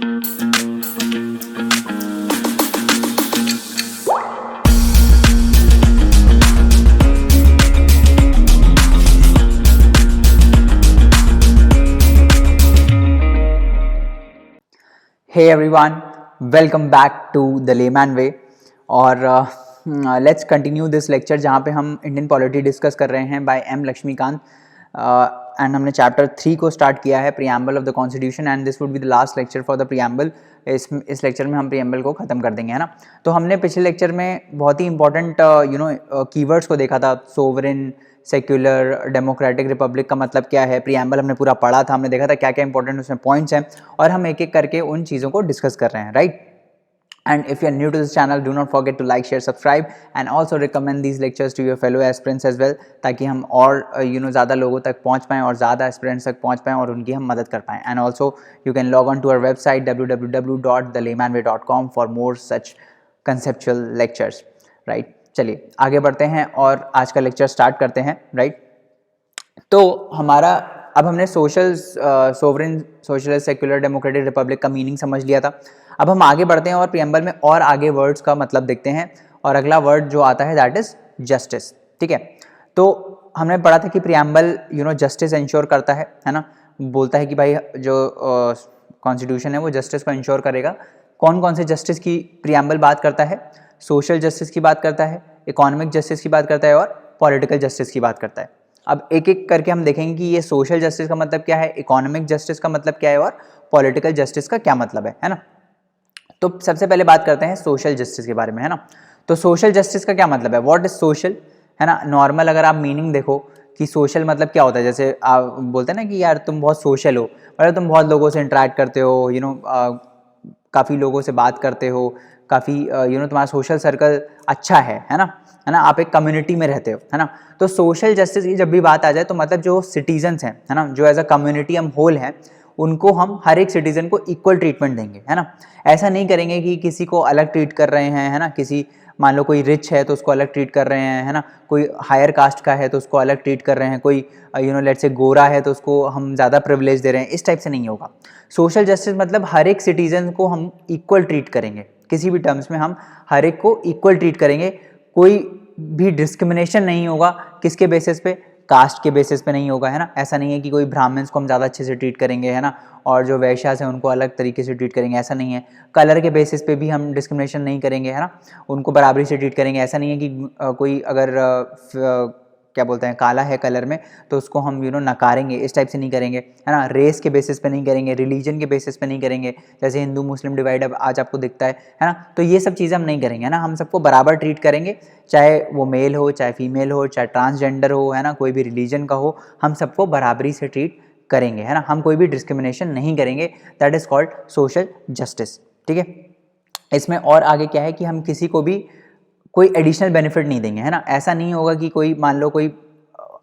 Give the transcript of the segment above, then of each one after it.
Hey everyone, welcome back to the Layman Way और let's continue this lecture जहाँ पे हम इंडियन पॉलिटी डिस्कस कर रहे हैं बाय एम लक्ष्मीकांत एंड हमने चैप्टर 3 को स्टार्ट किया है preamble of the constitution and this would be the last lecture for the preamble. इस लेक्चर में हम प्रीएम्बल को ख़त्म कर देंगे, है ना। तो हमने पिछले लेक्चर में बहुत ही इंपॉर्टेंट कीवर्ड्स को देखा था। सोवरेन, सेक्युलर, डेमोक्रेटिक, रिपब्लिक का मतलब क्या है, प्रीएम्बल हमने पूरा पढ़ा था, हमने देखा था क्या क्या इंपॉर्टेंट उसमें पॉइंट्स हैं और हम एक एक करके उन चीज़ों को डिस्कस कर रहे हैं, right. And if you are new to this channel, do not forget to like, share, subscribe and also recommend these lectures to your fellow aspirants as well, ताकि हम और ज़्यादा लोगों तक पहुँच पाएँ और ज़्यादा aspirants तक पहुँच पाएँ और उनकी हम मदद कर पाएँ। And also you can log on to our website www.thelaymanway.com for more such conceptual lectures, right। चलिए आगे बढ़ते हैं और आज का लेक्चर स्टार्ट करते हैं, राइट। तो हमारा अब हमने sovereign, socialist, secular, democratic, Republic का मीनिंग समझ लिया था। अब हम आगे बढ़ते हैं और प्रीएम्बल में और आगे वर्ड्स का मतलब देखते हैं और अगला वर्ड जो आता है दैट इज जस्टिस, ठीक है। तो हमने पढ़ा था कि प्रीएम्बल जस्टिस इंश्योर करता है ना, बोलता है कि भाई जो कॉन्स्टिट्यूशन है वो जस्टिस को इंश्योर करेगा। कौन कौन से जस्टिस की प्रीएम्बल बात करता है? सोशल जस्टिस की बात करता है, इकोनॉमिक जस्टिस की बात करता है और पॉलिटिकल जस्टिस की बात करता है। अब एक एक करके हम देखेंगे कि ये सोशल जस्टिस का मतलब क्या है, इकोनॉमिक जस्टिस का मतलब क्या है और पॉलिटिकल जस्टिस का क्या मतलब है ना। तो सबसे पहले बात करते हैं सोशल जस्टिस के बारे में, है ना। तो सोशल जस्टिस का क्या मतलब है, व्हाट इज सोशल, है ना। नॉर्मल अगर आप मीनिंग देखो कि सोशल मतलब क्या होता है, जैसे आप बोलते हैं ना कि यार तुम बहुत सोशल हो, मतलब तुम बहुत लोगों से इंटरेक्ट करते हो, काफ़ी लोगों से बात करते हो, काफ़ी तुम्हारा सोशल सर्कल अच्छा है ना, आप एक कम्युनिटी में रहते हो, है ना। तो सोशल जस्टिस की जब भी बात आ जाए तो मतलब जो सिटीजन्स हैं, है ना, जो एज अ कम्युनिटी हम होल हैं, उनको हम हर एक सिटीजन को इक्वल ट्रीटमेंट देंगे, है ना। ऐसा नहीं करेंगे कि किसी को अलग ट्रीट कर रहे हैं, है ना। किसी मान लो कोई रिच है तो उसको अलग ट्रीट कर रहे हैं, है ना। कोई हायर कास्ट का है तो उसको अलग ट्रीट कर रहे हैं, कोई लेट्स से गोरा है तो उसको हम ज़्यादा प्रिविलेज दे रहे हैं, इस टाइप से नहीं होगा। सोशल जस्टिस मतलब हर एक सिटीजन को हम इक्वल ट्रीट करेंगे, किसी भी टर्म्स में हम हर एक को इक्वल ट्रीट करेंगे, कोई भी डिस्क्रिमिनेशन नहीं होगा। किसके बेसिस पे? कास्ट के बेसिस पे नहीं होगा, है ना। ऐसा नहीं है कि कोई ब्राह्मण्स को हम ज़्यादा अच्छे से ट्रीट करेंगे, है ना, और जो वैश्यास हैं उनको अलग तरीके से ट्रीट करेंगे, ऐसा नहीं है। कलर के बेसिस पे भी हम डिस्क्रिमिनेशन नहीं करेंगे, है ना, उनको बराबरी से ट्रीट करेंगे। ऐसा नहीं है कि कोई अगर क्या बोलते हैं काला है कलर में तो उसको हम नकारेंगे, इस टाइप से नहीं करेंगे, है ना। रेस के बेसिस पे नहीं करेंगे, रिलीजन के बेसिस पे नहीं करेंगे, जैसे हिंदू मुस्लिम डिवाइड अब आज आपको दिखता है ना। तो ये सब चीज़ें हम नहीं करेंगे, है ना। हम सबको बराबर ट्रीट करेंगे, चाहे वो मेल हो, चाहे फीमेल हो, चाहे ट्रांसजेंडर हो, है ना, कोई भी रिलीजन का हो, हम सबको बराबरी से ट्रीट करेंगे, है ना। हम कोई भी डिस्क्रिमिनेशन नहीं करेंगे, that is called social justice, ठीक है। इसमें और आगे क्या है कि हम किसी को भी कोई एडिशनल बेनिफिट नहीं देंगे, है ना। ऐसा नहीं होगा कि कोई मान लो कोई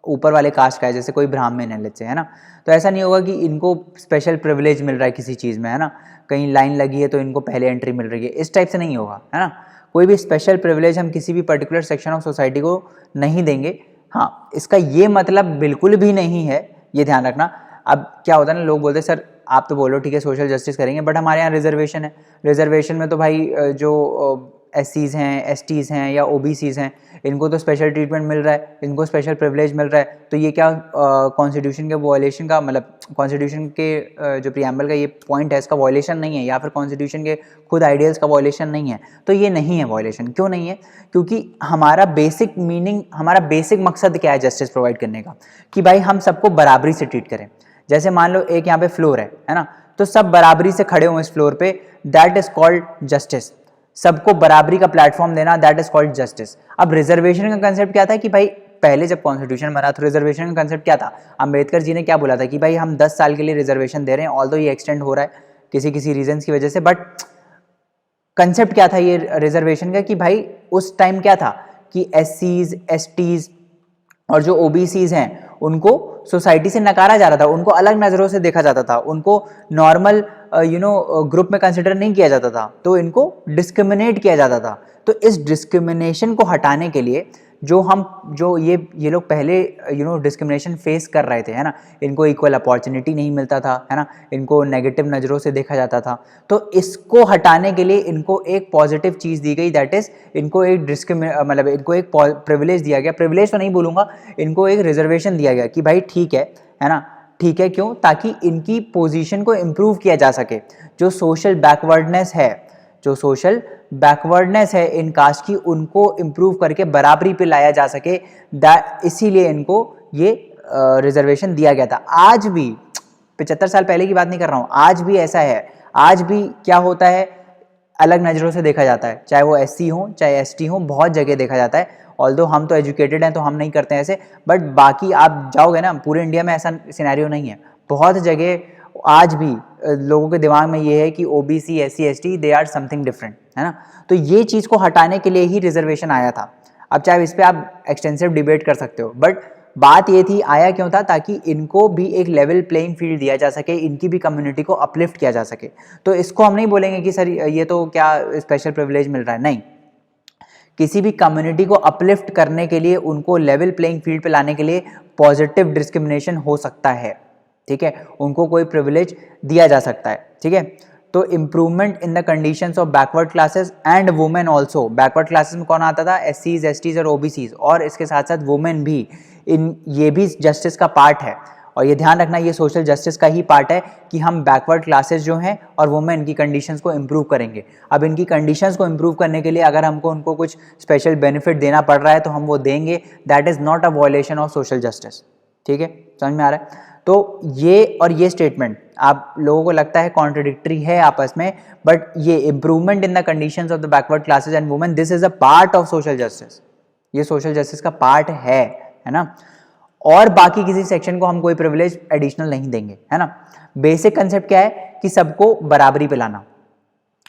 ऊपर वाले कास्ट का है, जैसे कोई ब्राह्मण है लेट्स से, है ना, तो ऐसा नहीं होगा कि इनको स्पेशल प्रिविलेज मिल रहा है किसी चीज़ में, है ना, कहीं लाइन लगी है तो इनको पहले एंट्री मिल रही है, इस टाइप से नहीं होगा, है ना। कोई भी स्पेशल प्रिविलेज हम किसी भी पर्टिकुलर सेक्शन ऑफ सोसाइटी को नहीं देंगे। हाँ, इसका ये मतलब बिल्कुल भी नहीं है, ये ध्यान रखना। अब क्या होता है ना, लोग बोलते हैं सर आप तो बोलो ठीक है सोशल जस्टिस करेंगे, बट हमारे यहाँ रिजर्वेशन है, रिजर्वेशन में तो भाई जो SCs हैं, STs हैं या OBCs हैं, इनको तो स्पेशल ट्रीटमेंट मिल रहा है, इनको स्पेशल प्रिविलेज मिल रहा है, तो ये क्या कॉन्स्टिट्यूशन के वॉयलेशन का मतलब कॉन्स्टिट्यूशन के जो प्रीएम्बल का ये पॉइंट है इसका वॉयलेशन नहीं है, या फिर कॉन्स्टिट्यूशन के खुद आइडियल्स का वॉयलेशन नहीं है। तो ये नहीं है वॉयलेशन। क्यों नहीं है? क्योंकि हमारा बेसिक मीनिंग, हमारा बेसिक मकसद क्या है जस्टिस प्रोवाइड करने का, कि भाई हम सबको बराबरी से ट्रीट करें। जैसे मान लो एक यहाँ पे फ्लोर है ना, तो सब बराबरी से खड़े हों इस फ्लोर पे, दैट इज कॉल्ड जस्टिस। सबको बराबरी का प्लेटफॉर्म देना, दैट इज कॉल्ड जस्टिस। अब रिजर्वेशन का कंसेप्ट क्या था कि भाई पहले जब कॉन्स्टिट्यूशन बना तो रिजर्वेशन का कंसेप्ट क्या था, अंबेडकर जी ने क्या बोला था कि भाई हम 10 साल के लिए रिजर्वेशन दे रहे हैं, ऑल्दो ये एक्सटेंड हो रहा है किसी किसी रीजंस की वजह से, बट कंसेप्ट क्या था ये रिजर्वेशन का कि भाई उस टाइम क्या था कि SCs, STs और जो OBCs हैं उनको सोसाइटी से नकारा जा रहा था, उनको अलग नज़रों से देखा जाता था, उनको नॉर्मल ग्रुप में कंसिडर नहीं किया जाता था, तो इनको डिस्क्रिमिनेट किया जाता था। तो इस डिस्क्रिमिनेशन को हटाने के लिए जो ये लोग पहले डिस्क्रिमिनेशन फेस कर रहे थे, है ना, इनको इक्वल अपॉर्चुनिटी नहीं मिलता था, है ना, इनको नेगेटिव नज़रों से देखा जाता था, तो इसको हटाने के लिए इनको एक पॉजिटिव चीज़ दी गई, दैट इज़ इनको एक मतलब इनको एक प्रिविलेज दिया गया, प्रिविलेज तो नहीं बोलूँगा, इनको एक रिजर्वेशन दिया गया कि भाई ठीक है ना, ठीक है, क्यों? ताकि इनकी पोजीशन को इम्प्रूव किया जा सके। जो सोशल बैकवर्डनेस है इन कास्ट की, उनको इम्प्रूव करके बराबरी पे लाया जा सके, इसीलिए इनको ये रिजर्वेशन दिया गया था। आज भी 75 साल पहले की बात नहीं कर रहा हूँ, आज भी ऐसा है, आज भी क्या होता है, अलग नज़रों से देखा जाता है, चाहे वो SC हो चाहे ST हो, बहुत जगह देखा जाता है। ऑल्दो हम तो एजुकेटेड हैं तो हम नहीं करते हैं ऐसे, बट बाकी आप जाओगे ना, पूरे इंडिया में ऐसा सिनेरियो नहीं है, बहुत जगह आज भी लोगों के दिमाग में ये है कि OBC SC ST they are something different, है ना। तो ये चीज़ को हटाने के लिए ही रिजर्वेशन आया था। अब चाहे इस पर आप एक्सटेंसिव डिबेट कर सकते हो, बट बात ये थी, आया क्यों था, ताकि इनको भी एक लेवल प्लेइंग फील्ड दिया जा सके, इनकी भी कम्युनिटी को अपलिफ्ट किया जा सके। तो इसको हम नहीं बोलेंगे कि सर ये तो क्या स्पेशल प्रिविलेज मिल रहा है, नहीं, किसी भी कम्युनिटी को अपलिफ्ट करने के लिए, उनको लेवल प्लेइंग फील्ड पे लाने के लिए पॉजिटिव डिस्क्रिमिनेशन हो सकता है, ठीक है, उनको कोई प्रिविलेज दिया जा सकता है, ठीक है। तो improvement in the conditions of backward classes and women also, backward classes में कौन आता था, SCs STs और OBCs, और इसके साथ साथ वुमेन भी, ये भी जस्टिस का पार्ट है। और ये ध्यान रखना, ये सोशल जस्टिस का ही पार्ट है कि हम बैकवर्ड क्लासेस जो हैं और वुमेन की कंडीशंस को इम्प्रूव करेंगे। अब इनकी कंडीशंस को इम्प्रूव करने के लिए अगर हमको उनको कुछ स्पेशल बेनिफिट देना पड़ रहा है तो हम वो देंगे, that is not a violation of social justice, ठीक है, समझ में आ रहा है। तो ये और ये स्टेटमेंट आप लोगों को लगता है कॉन्ट्रडिक्टरी है आपस में, बट ये improvement in the conditions of the backward classes and women, this is a part of social justice, ये सोशल जस्टिस का पार्ट है ना। और बाकी किसी सेक्शन को हम कोई प्रिविलेज एडिशनल नहीं देंगे, है ना। बेसिक कंसेप्ट क्या है कि सबको बराबरी पे लाना,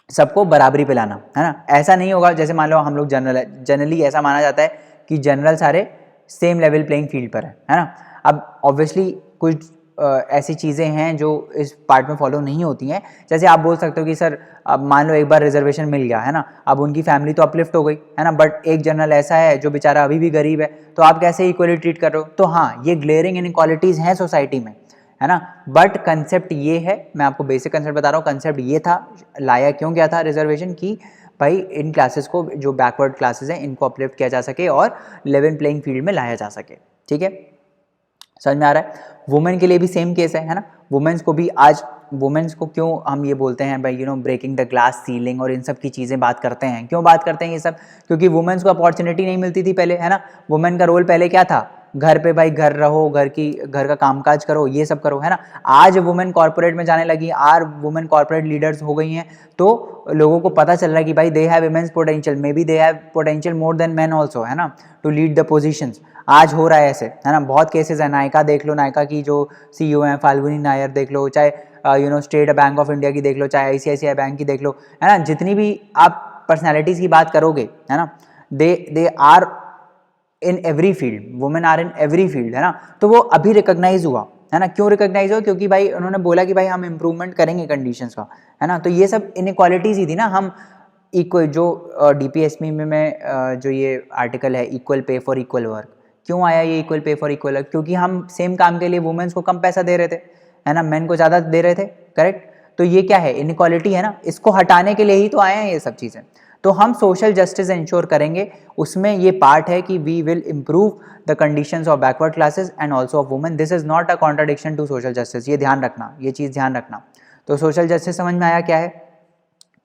सबको बराबरी पे लाना, है ना। ऐसा नहीं होगा जैसे मान लो हम लोग जनरल है, जनरली ऐसा माना जाता है कि जनरल सारे सेम लेवल प्लेइंग फील्ड पर है ना। अब ऑब्वियसली कुछ ऐसी चीज़ें हैं जो इस पार्ट में फॉलो नहीं होती हैं, जैसे आप बोल सकते हो कि सर अब मान लो एक बार रिजर्वेशन मिल गया, है ना, अब उनकी फैमिली तो अपलिफ्ट हो गई, है ना, बट एक जनरल ऐसा है जो बेचारा अभी भी गरीब है, तो आप कैसे इक्वली ट्रीट कर रहे हो। तो हाँ, ये ग्लेयरिंग इनइक्वालिटीज़ हैं सोसाइटी में, है ना, बट कंसेप्ट ये है, मैं आपको बेसिक कंसेप्ट बता रहा हूँ, कंसेप्ट ये था, लाया क्यों गया था रिजर्वेशन की, भाई इन क्लासेस को, जो बैकवर्ड क्लासेस हैं, इनको अपलिफ्ट किया जा सके और लेवल प्लेइंग फील्ड में लाया जा सके, ठीक है, समझ में आ रहा है। वुमेन के लिए भी सेम केस है ना, वुमेन्स को भी आज, वुमेन्स को क्यों हम ये बोलते हैं भाई ब्रेकिंग द ग्लास सीलिंग और इन सब की चीज़ें बात करते हैं, क्यों बात करते हैं ये सब, क्योंकि वुमेन्स को अपॉर्चुनिटी नहीं मिलती थी पहले, है ना। वुमेन का रोल पहले क्या था, घर पे भाई घर रहो, घर का कामकाज करो, ये सब करो, है ना। आज वुमेन कॉर्पोरेट में जाने लगी, आज वुमेन कॉर्पोरेट लीडर्स हो गई हैं, तो लोगों को पता चल रहा है कि भाई they have immense potential, may be they have potential more than man also, है ना, टू लीड द पोजिशंस। आज हो रहा है ऐसे, है ना, बहुत केसेस है। नायका देख लो, नायका की जो CEO हैं फाल्गुनी नायर देख लो, चाहे स्टेट बैंक ऑफ इंडिया की देख लो, चाहे ICICI बैंक की देख लो, है ना, जितनी भी आप पर्सनैलिटीज़ की बात करोगे, है ना, they are in every field, women are in every field, है ना। तो वो अभी रिकॉग्नाइज हुआ, है ना, क्यों रिकॉग्नाइज हुआ, क्योंकि भाई उन्होंने बोला कि भाई हम इम्प्रूवमेंट करेंगे कंडीशंस का, है ना। तो ये सब इनइक्वालिटीज़ ही थी ना। हम इक्वल जो DPSP में जो ये आर्टिकल है, equal pay for equal work, क्यों आया ये equal pay for equal work, क्योंकि हम सेम काम के लिए वुमेन्स को कम पैसा दे रहे थे, है ना, मेन को ज़्यादा दे रहे थे, करेक्ट। तो ये क्या है, इनइक्वालिटी है ना, इसको हटाने के लिए ही तो आए हैं ये सब चीज़ें। तो हम सोशल जस्टिस इंश्योर करेंगे, उसमें ये पार्ट है कि we will improve the conditions of backward classes and also of women, this is not a contradiction to social justice, ये ध्यान रखना, ये चीज़ ध्यान रखना। तो सोशल जस्टिस समझ में आया क्या है,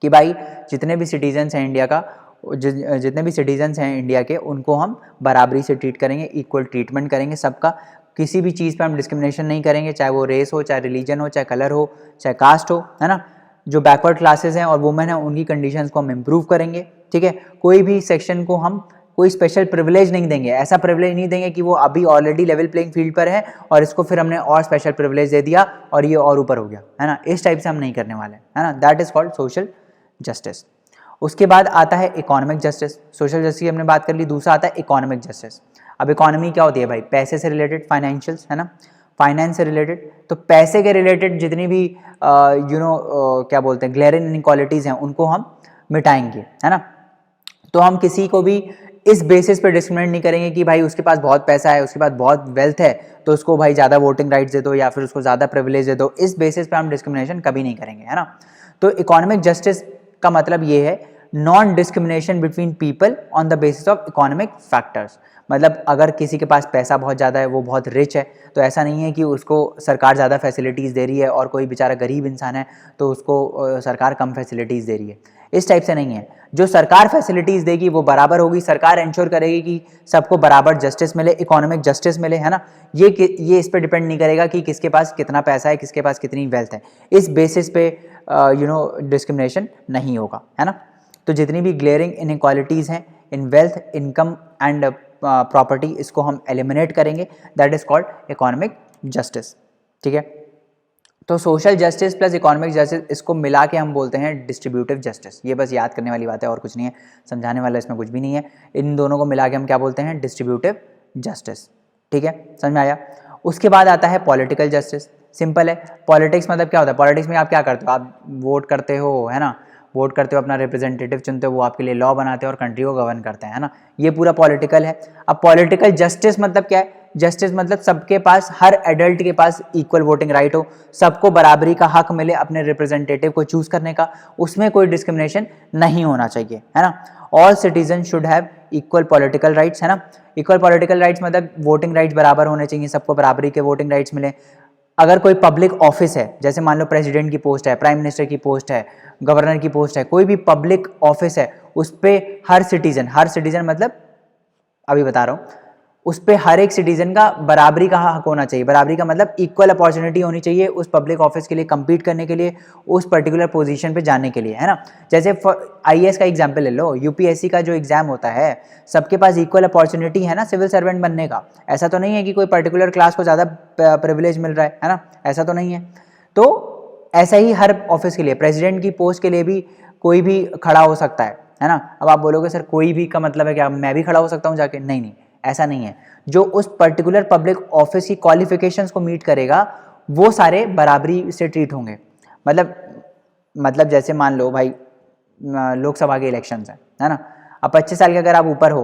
कि भाई जितने भी सिटीजन्स हैं इंडिया का, जितने भी सिटीजन्स हैं इंडिया के, उनको हम बराबरी से ट्रीट करेंगे, इक्वल ट्रीटमेंट करेंगे सबका, किसी भी चीज़ पे हम डिस्क्रिमिनेशन नहीं करेंगे, चाहे वो रेस हो, चाहे रिलीजन हो, चाहे कलर हो, चाहे कास्ट हो, है ना। जो बैकवर्ड क्लासेस हैं और वुमेन हैं, उनकी कंडीशंस को हम इम्प्रूव करेंगे, ठीक है। कोई भी सेक्शन को हम कोई स्पेशल प्रिविलेज नहीं देंगे, ऐसा प्रिविलेज नहीं देंगे कि वो अभी ऑलरेडी लेवल प्लेइंग फील्ड पर है और इसको फिर हमने और स्पेशल प्रिविलेज दे दिया और ये और ऊपर हो गया, है ना। इस टाइप से हम नहीं करने वाले, है ना। That is called social justice. उसके बाद आता है इकोनॉमिक जस्टिस। सोशल जस्टिस की हमने बात कर ली, दूसरा आता है इकोनॉमिक जस्टिस। अब इकोनॉमी क्या होती है भाई, पैसे से रिलेटेड, फाइनेंशियल्स, है ना, फाइनेंस से रिलेटेड। तो पैसे के रिलेटेड जितनी भी क्या बोलते हैं ग्लेरिंग इनइक्वालिटीज़ हैं, उनको हम मिटाएंगे, है ना। तो हम किसी को भी इस बेसिस पे डिस्क्रिमिनेट नहीं करेंगे कि भाई उसके पास बहुत पैसा है, उसके पास बहुत वेल्थ है, तो उसको भाई ज़्यादा वोटिंग राइट्स दे दो या फिर उसको ज़्यादा प्रिविलेज दे दो। इस बेसिस पे हम डिस्क्रिमिनेशन कभी नहीं करेंगे, है ना। तो इकोनॉमिक जस्टिस का मतलब ये है non discrimination between people on the basis of economic factors. मतलब अगर किसी के पास पैसा बहुत ज़्यादा है, वो बहुत रिच है, तो ऐसा नहीं है कि उसको सरकार ज़्यादा फैसिलिटीज़ दे रही है और कोई बेचारा गरीब इंसान है तो उसको सरकार कम फैसिलिटीज़ दे रही है। इस टाइप से नहीं है। जो सरकार फैसिलिटीज़ देगी वो बराबर होगी, सरकार इंश्योर करेगी कि सबको बराबर जस्टिस मिले, इकोनॉमिक जस्टिस मिले, है ना। ये इस पे डिपेंड नहीं करेगा कि किसके पास कितना पैसा है, किसके पास कितनी वेल्थ है। इस बेसिस पे डिस्क्रिमिनेशन नहीं होगा, है ना। तो जितनी भी ग्लेयरिंग इनइक्वालिटीज़ हैं in wealth, income and property, इसको हम एलिमिनेट करेंगे, that is called economic justice. ठीक है, तो social justice plus economic justice, इसको मिला के हम बोलते हैं डिस्ट्रीब्यूटिव जस्टिस। ये बस याद करने वाली बात है और कुछ नहीं है, समझाने वाला इसमें कुछ भी नहीं है। इन दोनों को मिला के हम क्या बोलते हैं, डिस्ट्रीब्यूटिव जस्टिस। ठीक है, समझ में आया। उसके बाद आता है पॉलिटिकल जस्टिस। सिंपल है, पॉलिटिक्स मतलब क्या होता है, पॉलिटिक्स में आप क्या करते हो, आप वोट करते हो, है ना, वोट करते हो, अपना रिप्रेजेंटेटिव चुनते हो, वो आपके लिए लॉ बनाते हैं और कंट्री को गवर्न करते हैं, है ना। ये पूरा पॉलिटिकल है। अब पॉलिटिकल जस्टिस मतलब क्या है, जस्टिस मतलब सबके पास, हर एडल्ट के पास इक्वल वोटिंग राइट हो, सबको बराबरी का हक मिले अपने रिप्रेजेंटेटिव को चूज करने का, उसमें कोई डिस्क्रिमिनेशन नहीं होना चाहिए, है ना। All citizen should have equal political rights, है ना। इक्वल पॉलिटिकल राइट्स मतलब वोटिंग राइट्स बराबर होने चाहिए, सबको बराबरी के वोटिंग राइट्स मिले। अगर कोई पब्लिक ऑफिस है, जैसे मान लो प्रेसिडेंट की पोस्ट है, प्राइम मिनिस्टर की पोस्ट है, गवर्नर की पोस्ट है, कोई भी पब्लिक ऑफिस है, उस पर हर सिटीजन मतलब अभी बता रहा हूँ, उस पर हर एक सिटीजन का बराबरी का हक होना चाहिए। बराबरी का मतलब इक्वल अपॉर्चुनिटी होनी चाहिए उस पब्लिक ऑफिस के लिए कम्पीट करने के लिए, उस पर्टिकुलर पोजीशन पे जाने के लिए, है ना। जैसे आईएएस का एग्जांपल ले लो, यूपीएससी का जो एग्जाम होता है, सबके पास इक्वल अपॉर्चुनिटी है ना सिविल सर्वेंट बनने का। ऐसा तो नहीं है कि कोई पर्टिकुलर क्लास को ज़्यादा प्रिविलेज मिल रहा है ना, ऐसा तो नहीं है। तो ऐसा ही हर ऑफिस के लिए, प्रेसिडेंट की पोस्ट के लिए भी कोई भी खड़ा हो सकता है ना। अब आप बोलोगे सर कोई भी का मतलब है क्या, मैं भी खड़ा हो सकता हूँ जाके, नहीं, ऐसा नहीं है। जो उस पर्टिकुलर पब्लिक ऑफिस की क्वालिफिकेशंस को मीट करेगा वो सारे बराबरी से ट्रीट होंगे। मतलब जैसे मान लो भाई लोकसभा के इलेक्शंस है ना। अब 25 साल के अगर आप ऊपर हो,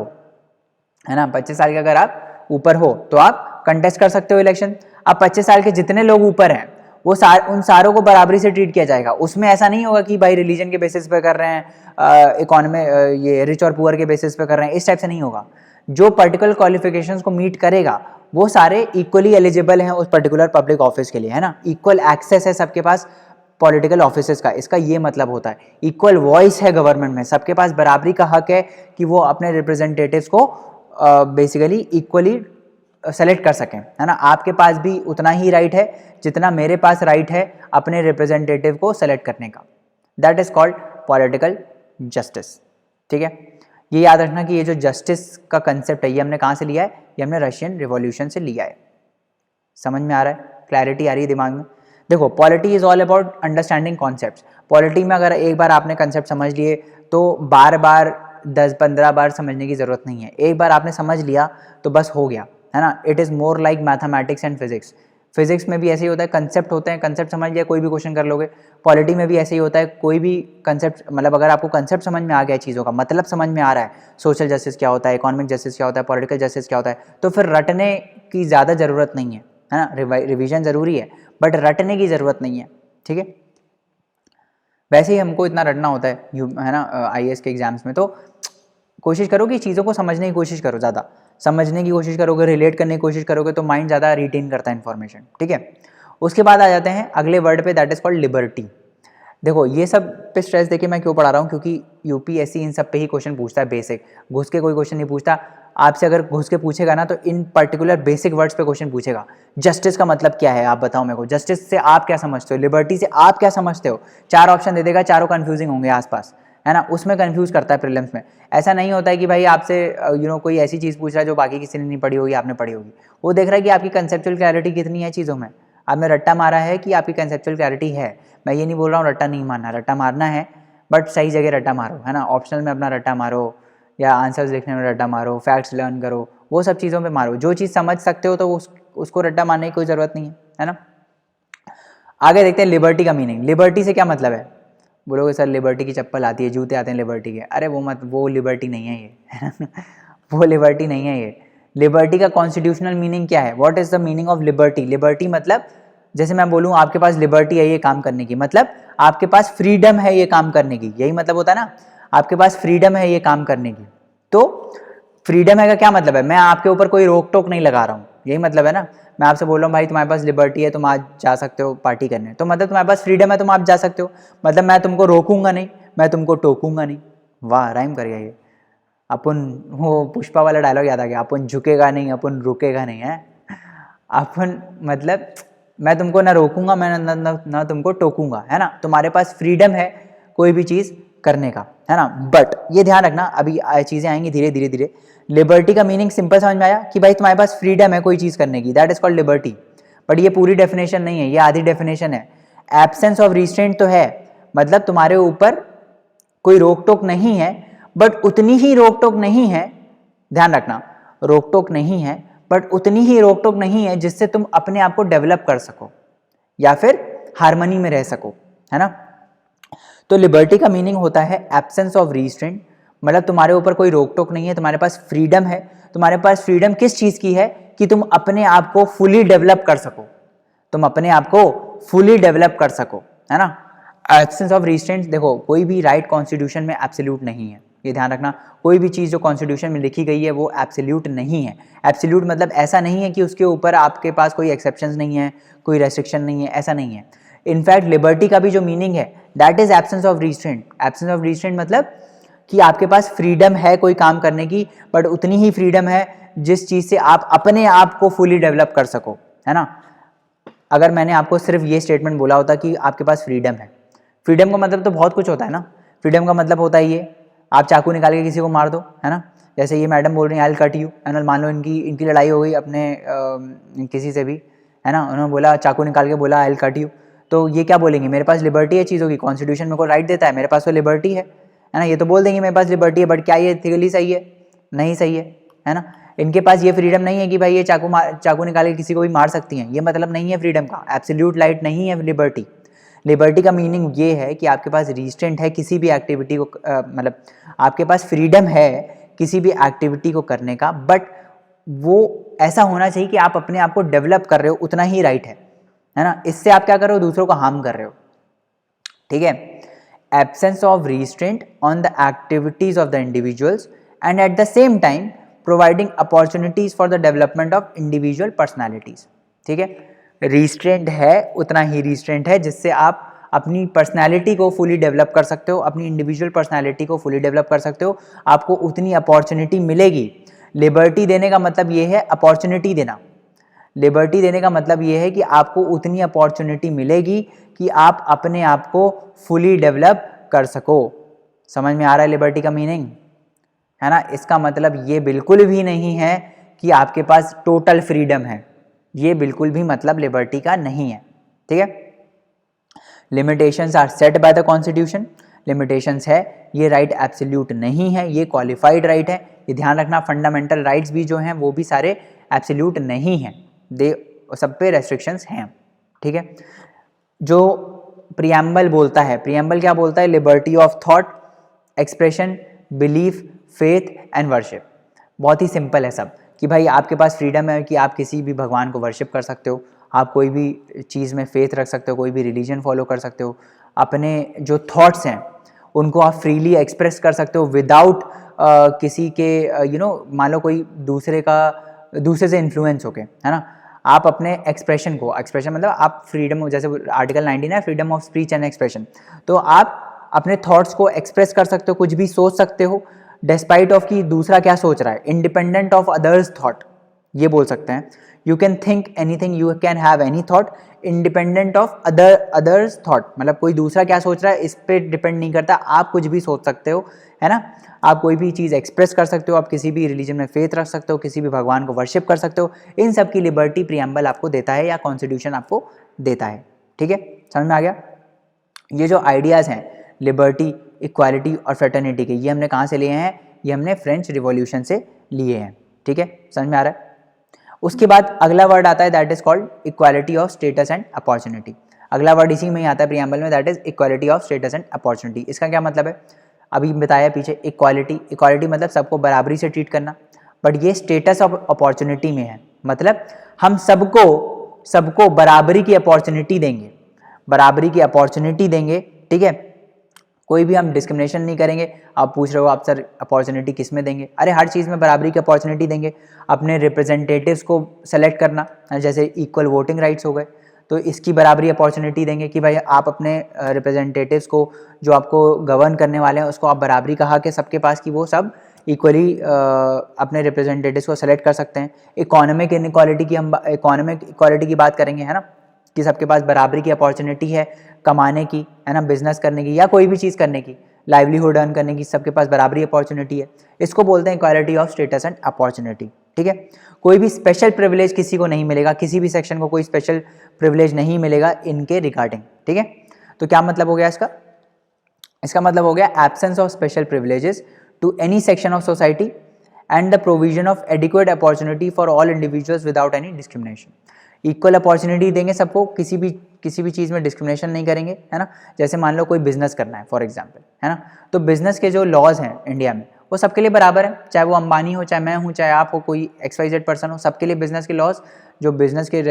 है ना, 25 साल के अगर आप ऊपर हो तो आप कंटेस्ट कर सकते हो इलेक्शन। अब 25 साल के जितने लोग ऊपर हैं वो उन सारों को बराबरी से ट्रीट किया जाएगा। उसमें ऐसा नहीं होगा कि भाई रिलीजन के बेसिस पे कर रहे हैं, इकोनॉमी ये रिच और पुअर के बेसिस पे कर रहे हैं, इस टाइप से नहीं होगा। जो पर्टिकुलर क्वालिफिकेशंस को मीट करेगा वो सारे इक्वली एलिजिबल हैं उस पर्टिकुलर पब्लिक ऑफिस के लिए, है ना। इक्वल एक्सेस है सबके पास पॉलिटिकल ऑफिसेस का, इसका ये मतलब होता है। इक्वल वॉइस है गवर्नमेंट में, सबके पास बराबरी का हक है कि वो अपने रिप्रेजेंटेटिव्स को बेसिकली इक्वली सेलेक्ट कर सकें, है ना। आपके पास भी उतना ही राइट है जितना मेरे पास राइट है अपने रिप्रेजेंटेटिव को सेलेक्ट करने का। That is called political justice. ठीक है, ये याद रखना कि ये जो जस्टिस का कंसेप्ट है ये हमने कहाँ से लिया है, ये हमने रशियन रिवॉल्यूशन से लिया है। समझ में आ रहा है, क्लैरिटी आ रही है दिमाग में। देखो, polity is all about understanding concepts. Polity में अगर एक बार आपने कंसेप्ट समझ लिए तो बार बार 10-15 बार समझने की जरूरत नहीं है। एक बार आपने समझ लिया तो बस हो गया, है ना। It is more like mathematics and physics. Physics में भी ऐसे ही होता है, कंसेप्ट होते हैं, कंसेप्ट समझ लिया कोई भी क्वेश्चन कर लोगे। पॉलिटी में भी ऐसे ही होता है, कोई भी कंसेप्ट, मतलब अगर आपको कंसेप्ट समझ में आ गया, चीज़ों का मतलब समझ में आ रहा है, सोशल जस्टिस क्या होता है, इकोनॉमिक जस्टिस क्या होता है, पॉलिटिकल जस्टिस क्या होता है, तो फिर रटने की ज़्यादा ज़रूरत नहीं है ना। रिविजन ज़रूरी है बट रटने की ज़रूरत नहीं है। ठीक है, वैसे ही हमको इतना रटना होता है ना आईएएस के एग्जाम्स में। तो कोशिश करो कि चीज़ों को समझने की कोशिश करो, ज़्यादा समझने की कोशिश करोगे, रिलेट करने की कोशिश करोगे तो माइंड ज़्यादा रिटेन करता है इन्फॉर्मेशन। ठीक है, उसके बाद आ जाते हैं अगले वर्ड पे, दैट इज़ कॉल्ड लिबर्टी। देखो, ये सब पे स्ट्रेस देके मैं क्यों पढ़ा रहा हूँ, क्योंकि यूपीएससी इन सब पे ही क्वेश्चन पूछता है, बेसिक। घुस के कोई क्वेश्चन नहीं पूछता आपसे। अगर घुस के पूछेगा ना तो इन पर्टिकुलर बेसिक वर्ड्स पे क्वेश्चन पूछेगा। जस्टिस का मतलब क्या है, आप बताओ मेरे को। जस्टिस से आप क्या समझते हो, लिबर्टी से आप क्या समझते हो। 4 ऑप्शन दे देगा, चारों कंफ्यूजिंग होंगे आसपास, है ना। उसमें कंफ्यूज करता है प्रीलिम्स में। ऐसा नहीं होता है कि भाई आपसे कोई ऐसी चीज़ पूछ रहा है जो बाकी किसी ने नहीं पढ़ी होगी, आपने पढ़ी होगी। वो देख रहा है कि आपकी कंसेप्चुअल क्लैरिटी कितनी है चीज़ों में। आपने रट्टा मारा है कि आपकी कंसेप्चुअल क्लैरिटी है। मैं ये नहीं बोल रहा हूँ रट्टा नहीं मारना, रट्टा मारना है बट सही जगह रट्टा मारो, है ना। ऑप्शनल में अपना रट्टा मारो या आंसर्स लिखने में रट्टा मारो, फैक्ट्स लर्न करो, वो सब चीज़ों पे मारो। जो चीज़ समझ सकते हो तो उसको रट्टा मारने की कोई ज़रूरत नहीं है ना। आगे देखते हैं लिबर्टी का मीनिंग। लिबर्टी से क्या मतलब है, बोलोगे सर लिबर्टी की चप्पल आती है, जूते आते हैं लिबर्टी के। अरे वो लिबर्टी नहीं है ये, है ना। वो लिबर्टी नहीं है ये। लिबर्टी का कॉन्स्टिट्यूशनल मीनिंग क्या है? What is the meaning of liberty? Liberty मतलब जैसे मैं बोलूँ आपके पास लिबर्टी है ये काम करने की, मतलब आपके पास फ्रीडम है ये काम करने की, यही मतलब होता है ना, आपके पास फ्रीडम है ये काम करने की। तो फ्रीडम है का क्या मतलब है? मैं आपके ऊपर कोई रोक टोक नहीं लगा रहा हूँ, यही मतलब है ना। मैं आपसे बोल रहा हूँ भाई तुम्हारे पास लिबर्टी है, तुम आज जा सकते हो पार्टी करने, तो मतलब तुम्हारे पास फ्रीडम है, तुम आज जा सकते हो, मतलब मैं तुमको रोकूंगा नहीं, मैं तुमको टोकूंगा नहीं। वाह, राइम कर गया ये। अपन, वो पुष्पा वाला डायलॉग याद आ गया, अपन झुकेगा नहीं, अपन रुकेगा नहीं है। अपन मतलब मैं तुमको ना रोकूंगा, मैं ना तुमको टोकूंगा, है ना। तुम्हारे पास फ्रीडम है कोई भी चीज़ करने का, है ना। बट ये ध्यान रखना, अभी चीज़ें आएंगी धीरे धीरे धीरे। लिबर्टी का मीनिंग सिंपल समझ में आया कि भाई तुम्हारे पास फ्रीडम है कोई चीज़ करने की, that is called liberty. But ये पूरी डेफिनेशन नहीं है, ये आधी डेफिनेशन है। एब्सेंस ऑफ रिस्ट्रेंट तो है, मतलब तुम्हारे ऊपर कोई रोक टोक नहीं है, बट उतनी ही रोक टोक नहीं है, ध्यान रखना, रोक टोक नहीं है बट उतनी ही रोक टोक नहीं है जिससे तुम अपने आप को डेवलप कर सको या फिर हार्मनी में रह सको, है ना। तो लिबर्टी का मीनिंग होता है एब्सेंस ऑफ रिस्ट्रेंट, मतलब तुम्हारे ऊपर कोई रोक टोक नहीं है, तुम्हारे पास फ्रीडम है। तुम्हारे पास फ्रीडम किस चीज की है? कि तुम अपने आप को फुली डेवलप कर सको, तुम अपने आप को फुली डेवलप कर सको, है ना। एब्सेंस ऑफ रिस्ट्रेंट, देखो कोई भी राइट कॉन्स्टिट्यूशन में एब्सोल्यूट नहीं है, ये ध्यान रखना। कोई भी चीज़ जो कॉन्स्टिट्यूशन में लिखी गई है वो एब्सोल्यूट नहीं है। एब्सोल्यूट मतलब ऐसा नहीं है कि उसके ऊपर आपके पास कोई एक्सेप्शंस नहीं है, कोई रेस्ट्रिक्शन नहीं है, ऐसा नहीं है। इनफैक्ट लिबर्टी का भी जो मीनिंग है that is absence of restraint. Absence of restraint मतलब कि आपके पास फ्रीडम है कोई काम करने की, बट उतनी ही फ्रीडम है जिस चीज़ से आप अपने आप को फुली डेवलप कर सको, है ना। अगर मैंने आपको सिर्फ ये स्टेटमेंट बोला होता कि आपके पास फ्रीडम है, फ्रीडम का मतलब तो बहुत कुछ होता है ना। फ्रीडम का मतलब होता है ये, आप चाकू निकाल के किसी को मार दो, है ना। जैसे ये मैडम बोल रही हैं आई विल कट यू, है ना। मान लो इनकी लड़ाई हो गई अपने किसी से भी, है ना, उन्होंने बोला चाकू निकाल के बोला आई विल कट यू, तो ये क्या बोलेंगे? मेरे पास लिबर्टी है चीज़ों की, कॉन्स्टिट्यूशन मेरे को राइट देता है, मेरे पास तो लिबर्टी है ना। ये तो बोल देंगे मेरे पास लिबर्टी है, बट क्या ये एथिकली सही है? नहीं सही है ना। इनके पास ये फ्रीडम नहीं है कि भाई ये चाकू निकाल के किसी को भी मार सकती हैं, ये मतलब नहीं है फ्रीडम का, एब्सोल्यूट राइट नहीं है लिबर्टी। लिबर्टी का मीनिंग ये है कि आपके पास रिस्ट्रेंट है किसी भी एक्टिविटी को, मतलब आपके पास फ्रीडम है किसी भी एक्टिविटी को करने का, बट वो ऐसा होना चाहिए कि आप अपने आप को डेवलप कर रहे हो, उतना ही राइट है ना। इससे आप क्या कर रहे हो? दूसरों को हार्म कर रहे हो, ठीक है। Absence of restraint on the activities of the individuals and at the same time providing opportunities for the development of individual personalities, ठीक है। रिस्ट्रेंट है, उतना ही रिस्ट्रेंट है जिससे आप अपनी पर्सनैलिटी को फुली डेवलप कर सकते हो, अपनी इंडिविजुअल पर्सनैलिटी को फुली डेवलप कर सकते हो, आपको उतनी अपॉर्चुनिटी मिलेगी। लिबर्टी देने का मतलब ये है अपॉर्चुनिटी देना। लिबर्टी देने का मतलब ये है कि आपको उतनी अपॉर्चुनिटी मिलेगी कि आप अपने आप को फुली डेवलप कर सको। समझ में आ रहा है लिबर्टी का मीनिंग, है ना। इसका मतलब ये बिल्कुल भी नहीं है कि आपके पास टोटल फ्रीडम है, ये बिल्कुल भी मतलब लिबर्टी का नहीं है, ठीक है। Limitations are set by the constitution, limitations है, ये राइट एब्सोल्यूट नहीं है, ये क्वालिफाइड राइट है, ये ध्यान रखना। फंडामेंटल राइट्स भी जो हैं वो भी सारे एब्सोल्यूट नहीं हैं, दे सब पे रेस्ट्रिक्शंस हैं, ठीक है। जो प्रियम्बल बोलता है, प्रियम्बल क्या बोलता है? Liberty of thought, expression, belief, faith and worship. बहुत ही सिंपल है सब, कि भाई आपके पास फ्रीडम है कि आप किसी भी भगवान को वर्शिप कर सकते हो, आप कोई भी चीज़ में फेथ रख सकते हो, कोई भी रिलीजन फॉलो कर सकते हो, अपने जो थॉट्स हैं उनको आप फ्रीली एक्सप्रेस कर सकते हो विदाउट किसी के मान लो कोई दूसरे से इन्फ्लुएंस होके, है ना। आप अपने एक्सप्रेशन मतलब आप फ्रीडम, जैसे आर्टिकल 19 है freedom of speech and expression, तो आप अपने थॉट्स को एक्सप्रेस कर सकते हो, कुछ भी सोच सकते हो डिस्पाइट ऑफ कि दूसरा क्या सोच रहा है, इंडिपेंडेंट ऑफ अदर्स थॉट, ये बोल सकते हैं। You can think anything, you can have any thought independent of others thought, मतलब कोई दूसरा क्या सोच रहा है इस पर डिपेंड नहीं करता, आप कुछ भी सोच सकते हो, है ना। आप कोई भी चीज़ एक्सप्रेस कर सकते हो, आप किसी भी रिलीजन में फेथ रख सकते हो, किसी भी भगवान को वर्शिप कर सकते हो, इन सब की लिबर्टी प्रियम्बल आपको देता है या कॉन्स्टिट्यूशन आपको देता है, ठीक है। समझ में आ गया? ये जो आइडियाज़ हैं लिबर्टी, इक्वालिटी और फ्रेटर्निटी के, ये हमने कहाँ से लिए हैं? ये हमने फ्रेंच रिवॉल्यूशन से लिए हैं, ठीक है। समझ में आ रहा है? उसके बाद अगला वर्ड आता है that is called equality of status and opportunity. अगला वर्ड इसी में ही आता है प्रियम्बल में, that is equality of status and opportunity. इसका क्या मतलब है? अभी बताया पीछे, इक्वालिटी मतलब सबको बराबरी से ट्रीट करना, बट ये स्टेटस ऑफ अपॉर्चुनिटी में है, मतलब हम सबको बराबरी की अपॉर्चुनिटी देंगे, बराबरी की अपॉर्चुनिटी देंगे, ठीक है। कोई भी हम डिस्क्रिमिनेशन नहीं करेंगे। आप पूछ रहे हो आप सर अपॉर्चुनिटी किस में देंगे, अरे हर चीज़ में बराबरी की अपॉर्चुनिटी देंगे। अपने रिप्रेजेंटेटिव्स को सेलेक्ट करना, जैसे इक्वल वोटिंग राइट्स हो गए, तो इसकी बराबरी अपॉर्चुनिटी देंगे कि भाई आप अपने रिप्रेजेंटेटिव्स को, जो आपको गवर्न करने वाले हैं, उसको आप बराबरी का हक है सबके पास कि वो सब इक्वली अपने रिप्रेजेंटेटिव्स को सेलेक्ट कर सकते हैं। इकोनॉमिक इनइक्वालिटी की हम इकोनॉमिक इक्वालिटी की बात करेंगे, है ना, कि सबके पास बराबरी की अपॉर्चुनिटी है कमाने की, है ना, बिजनेस करने की या कोई भी चीज़ करने की, लाइवलीहुड अर्न करने की, सबके पास बराबरी अपॉर्चुनिटी है। इसको बोलते हैं equality of status and opportunity, ठीक है। कोई भी स्पेशल प्रिविलेज किसी को नहीं मिलेगा, किसी भी सेक्शन को कोई स्पेशल प्रिविलेज नहीं मिलेगा इनके रिगार्डिंग, ठीक है। तो क्या मतलब हो गया इसका? इसका मतलब हो गया absence of special privileges to any section of society and the provision of adequate opportunity for all individuals without any discrimination. Equal opportunity देंगे सबको, किसी भी चीज़ में डिस्क्रिमिनेशन नहीं करेंगे, है ना। जैसे मान लो कोई बिजनेस करना है फॉर एग्जांपल, है ना, तो बिजनेस के जो लॉज हैं इंडिया में वो सबके लिए बराबर है, चाहे वो अंबानी हो, चाहे मैं हूँ, चाहे आप हो, कोई XYZ पर्सन हो, सबके लिए बिजनेस के लॉज, जो बिजनेस के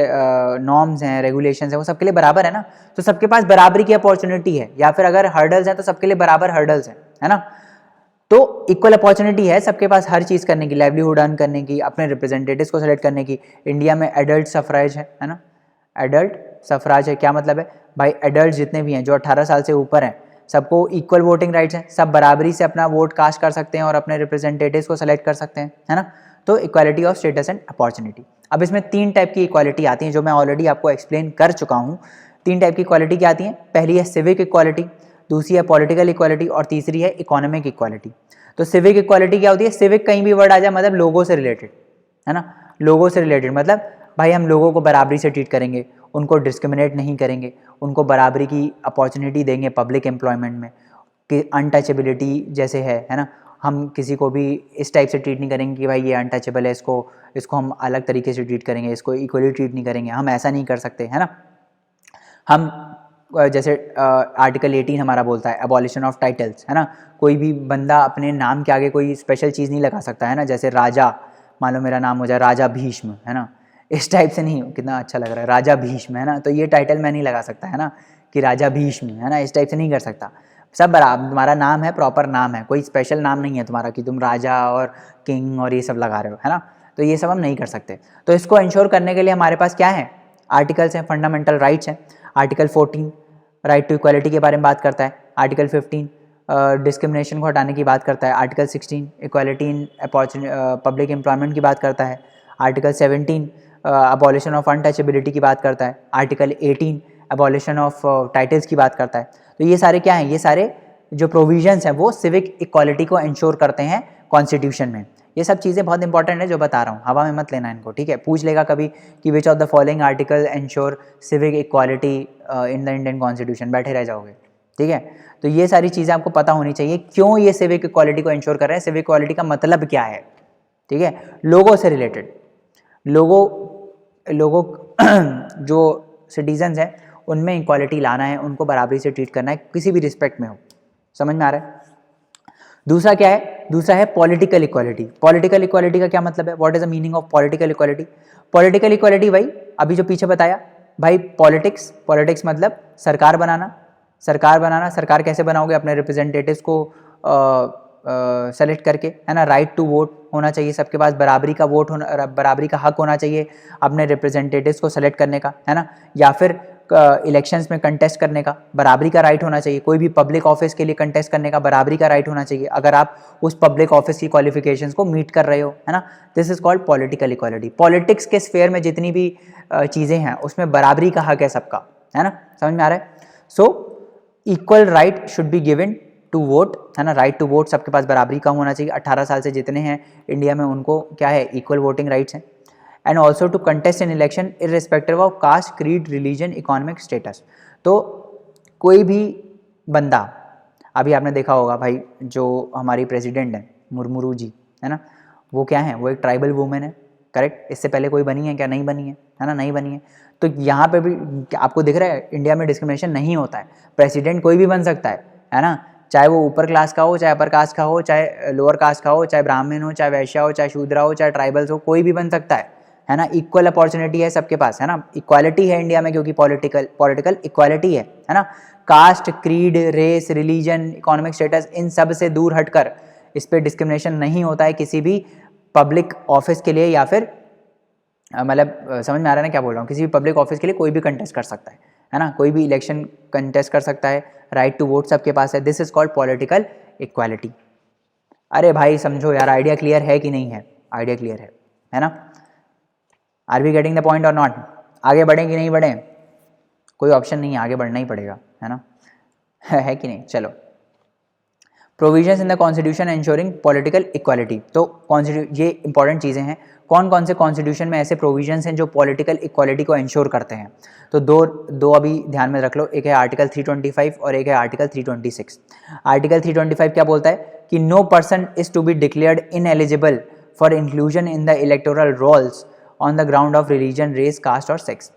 नॉर्म्स हैं, रेगुलेशंस हैं, वो सबके लिए बराबर है ना। तो सबके पास बराबरी की अपॉर्चुनिटी है, या फिर अगर हर्डल्स हैं तो सबके लिए बराबर हर्डल्स हैं, है ना। तो इक्वल अपॉर्चुनिटी है सबके पास हर चीज़ करने की, लाइवलीहुड अर्न करने की, अपने रिप्रेजेंटेटिव्स को सेलेक्ट करने की। इंडिया में एडल्ट सफराज है ना, एडल्ट सफराज है, क्या मतलब है भाई, एडल्ट जितने भी हैं जो 18 साल से ऊपर हैं, सबको इक्वल वोटिंग राइट्स हैं, सब बराबरी से अपना वोट कास्ट कर सकते हैं और अपने रिप्रेजेंटेटिव्स को सेलेक्ट कर सकते हैं, है ना। तो equality of status and opportunity. अब इसमें 3 टाइप की इक्वालिटी आती हैं जो मैं ऑलरेडी आपको एक्सप्लेन कर चुका हूँ। 3 टाइप की इक्वालिटी क्या आती हैं? पहली है सिविक इक्वालिटी, दूसरी है पॉलिटिकल इक्वालिटी और तीसरी है इकोनॉमिक इक्वालिटी। तो सिविक इक्वालिटी क्या होती है? सिविक कहीं भी वर्ड आ जाए मतलब लोगों से रिलेटेड, है ना, लोगों से रिलेटेड, मतलब भाई हम लोगों को बराबरी से ट्रीट करेंगे, उनको डिस्क्रिमिनेट नहीं करेंगे, उनको बराबरी की अपॉर्चुनिटी देंगे पब्लिक एम्प्लॉयमेंट में, कि अनटचेबिलिटी जैसे है ना, हम किसी को भी इस टाइप से ट्रीट नहीं करेंगे कि भाई ये अनटचेबल है, इसको हम अलग तरीके से ट्रीट करेंगे, इसको इक्वली ट्रीट नहीं करेंगे, हम ऐसा नहीं कर सकते, है ना। हम जैसे आर्टिकल 18 हमारा बोलता है अबॉलिशन ऑफ टाइटल्स, है ना, कोई भी बंदा अपने नाम के आगे कोई स्पेशल चीज़ नहीं लगा सकता, है ना। जैसे राजा, मान लो मेरा नाम हो जाए राजा भीष्म, है ना, इस टाइप से नहीं, कितना अच्छा लग रहा है राजा भीष्म, है ना, तो ये टाइटल मैं नहीं लगा सकता, है ना, कि राजा भीष्म, है ना, इस टाइप से नहीं कर सकता। सब बराबर, तुम्हारा नाम है, प्रॉपर नाम है, कोई स्पेशल नाम नहीं है तुम्हारा कि तुम राजा और किंग और ये सब लगा रहे हो, है ना। तो ये सब हम नहीं कर सकते। तो इसको इंश्योर करने के लिए हमारे पास क्या है? आर्टिकल्स हैं, फंडामेंटल राइट्स हैं। आर्टिकल 14 राइट टू इक्वालिटी के बारे में बात करता है। आर्टिकल 15 डिस्क्रिमिनेशन को हटाने की बात करता है। Article 16 equality in public employment की बात करता है। आर्टिकल 17 अबॉलिशन ऑफ अनटचेबिलिटी की बात करता है। आर्टिकल 18 अबॉलिशन ऑफ टाइटल्स की बात करता है। तो ये सारे क्या हैं? ये सारे जो प्रोविजंस हैं वो सिविक इक्वालिटी को इंश्योर करते हैं कॉन्स्टिट्यूशन में। ये सब चीज़ें बहुत इंपॉर्टेंट है जो बता रहा हूँ, हवा में मत लेना इनको, ठीक है। पूछ लेगा कभी कि विच of the following article ensure civic equality in the Indian constitution, बैठे रह जाओगे, ठीक है। तो ये सारी चीज़ें आपको पता होनी चाहिए, क्यों ये सिविक इक्वालिटी को इंश्योर कर रहे हैं, सिविक इक्वालिटी का मतलब क्या है, ठीक है। लोगों से रिलेटेड, लोगों जो सिटीजन्स हैं उनमें इक्वालिटी लाना है, उनको बराबरी से ट्रीट करना है, किसी भी रिस्पेक्ट में हो। समझ में आ रहा है? दूसरा क्या है? दूसरा है पॉलिटिकल इक्वालिटी। पॉलिटिकल इक्वालिटी का क्या मतलब है? What is the meaning of political equality? Political equality भाई अभी जो पीछे बताया भाई, पॉलिटिक्स मतलब सरकार बनाना। सरकार कैसे बनाओगे? अपने रिप्रेजेंटेटिव्स को सेलेक्ट करके, है ना। राइट टू वोट होना चाहिए सबके पास, बराबरी का वोट होना, बराबरी का हक होना चाहिए अपने रिप्रेजेंटेटिव्स को सेलेक्ट करने का, है ना। या फिर इलेक्शंस में कंटेस्ट करने का बराबरी का राइट होना चाहिए। कोई भी पब्लिक ऑफिस के लिए कंटेस्ट करने का बराबरी का राइट होना चाहिए, अगर आप उस पब्लिक ऑफिस की क्वालिफिकेशंस को मीट कर रहे हो, है ना। This is called political equality. Politics के स्फेयर में जितनी भी चीज़ें हैं उसमें बराबरी का हक है सबका, है ना। समझ में आ रहा है? So equal right should be given to vote, है ना। राइट टू वोट सबके पास बराबरी का होना चाहिए। 18 साल से जितने हैं इंडिया में उनको क्या है? इक्वल वोटिंग राइट्स हैं। And also to contest in election irrespective of caste, creed, religion, economic status. तो कोई भी बंदा, अभी आपने देखा होगा भाई जो हमारी प्रेसिडेंट है मुर्मू जी, है ना, वो क्या है? वो एक ट्राइबल वुमेन है, करेक्ट। इससे पहले कोई बनी है क्या? नहीं बनी है ना, नहीं बनी है। तो यहाँ पे भी आपको दिख रहा है इंडिया में डिस्क्रिमिनेशन नहीं होता है, प्रेसिडेंट कोई भी बन सकता है ना। चाहे वो ऊपर क्लास का हो, चाहे अपर कास्ट का हो, चाहे लोअर कास्ट का हो, चाहे ब्राह्मण हो, चाहे वैश्य हो, चाहे शूद्रा हो, चाहे ट्राइबल्स हो, कोई भी बन सकता है ना। इक्वल अपॉर्चुनिटी है सबके पास, है ना। इक्वालिटी है इंडिया में, क्योंकि पॉलिटिकल इक्वालिटी है ना। Caste, creed, race, religion, economic status, इन सब से दूर हटकर इस पर डिस्क्रिमिनेशन नहीं होता है किसी भी पब्लिक ऑफिस के लिए, या फिर मतलब समझ में आ रहा है ना क्या बोल रहा हूँ, किसी भी पब्लिक ऑफिस के लिए कोई भी कंटेस्ट कर सकता है ना, कोई भी इलेक्शन कंटेस्ट कर सकता है, राइट टू वोट सबके पास है। This is called political equality. अरे भाई समझो यार, आइडिया क्लियर है कि नहीं है? आइडिया क्लियर है ना? Are we getting the point और नॉट? आगे बढ़ें कि नहीं बढ़ें? कोई ऑप्शन नहीं है, आगे बढ़ना ही पड़ेगा, है ना। है कि नहीं? चलो, provisions in the constitution ensuring political equality. तो ये इंपॉर्टेंट चीज़ें हैं। कौन कौन से कॉन्स्टिट्यूशन में ऐसे प्रोविजंस हैं जो पॉलिटिकल इक्वालिटी को एंश्योर करते हैं? तो दो अभी ध्यान में रख लो, एक है आर्टिकल 325 और एक है आर्टिकल 326। आर्टिकल 325 क्या बोलता है कि no person is to be declared ineligible for inclusion in the electoral rolls on the ground of religion, race, caste और सेक्स।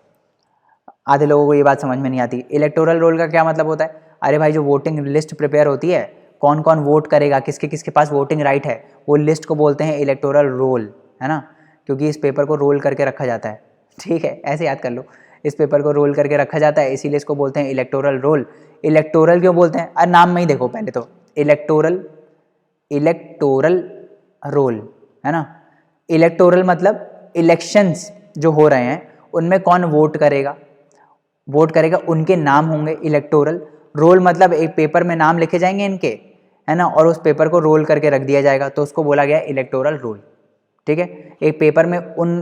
आधे लोगों को ये बात समझ में नहीं आती। इलेक्टोरल रोल का क्या मतलब होता है? अरे भाई, जो वोटिंग लिस्ट प्रिपेयर होती है, कौन कौन वोट करेगा, किसके किसके पास वोटिंग राइट है, वो लिस्ट को बोलते हैं इलेक्टोरल रोल, है ना। क्योंकि इस पेपर को रोल करके रखा जाता है, ठीक है, ऐसे याद कर लो, इस पेपर को रोल करके रखा जाता है, इसीलिए इसको बोलते हैं इलेक्टोरल रोल। इलेक्टोरल क्यों बोलते हैं? अरे नाम में ही देखो पहले तो, इलेक्टोरल रोल, है ना। इलेक्टोरल मतलब इलेक्शंस जो हो रहे हैं उनमें कौन वोट करेगा, उनके नाम होंगे इलेक्टोरल। रोल मतलब एक पेपर में नाम लिखे जाएंगे इनके, है ना, और उस पेपर को रोल करके रख दिया जाएगा, तो उसको बोला गया इलेक्टोरल रोल, ठीक है। एक पेपर में उन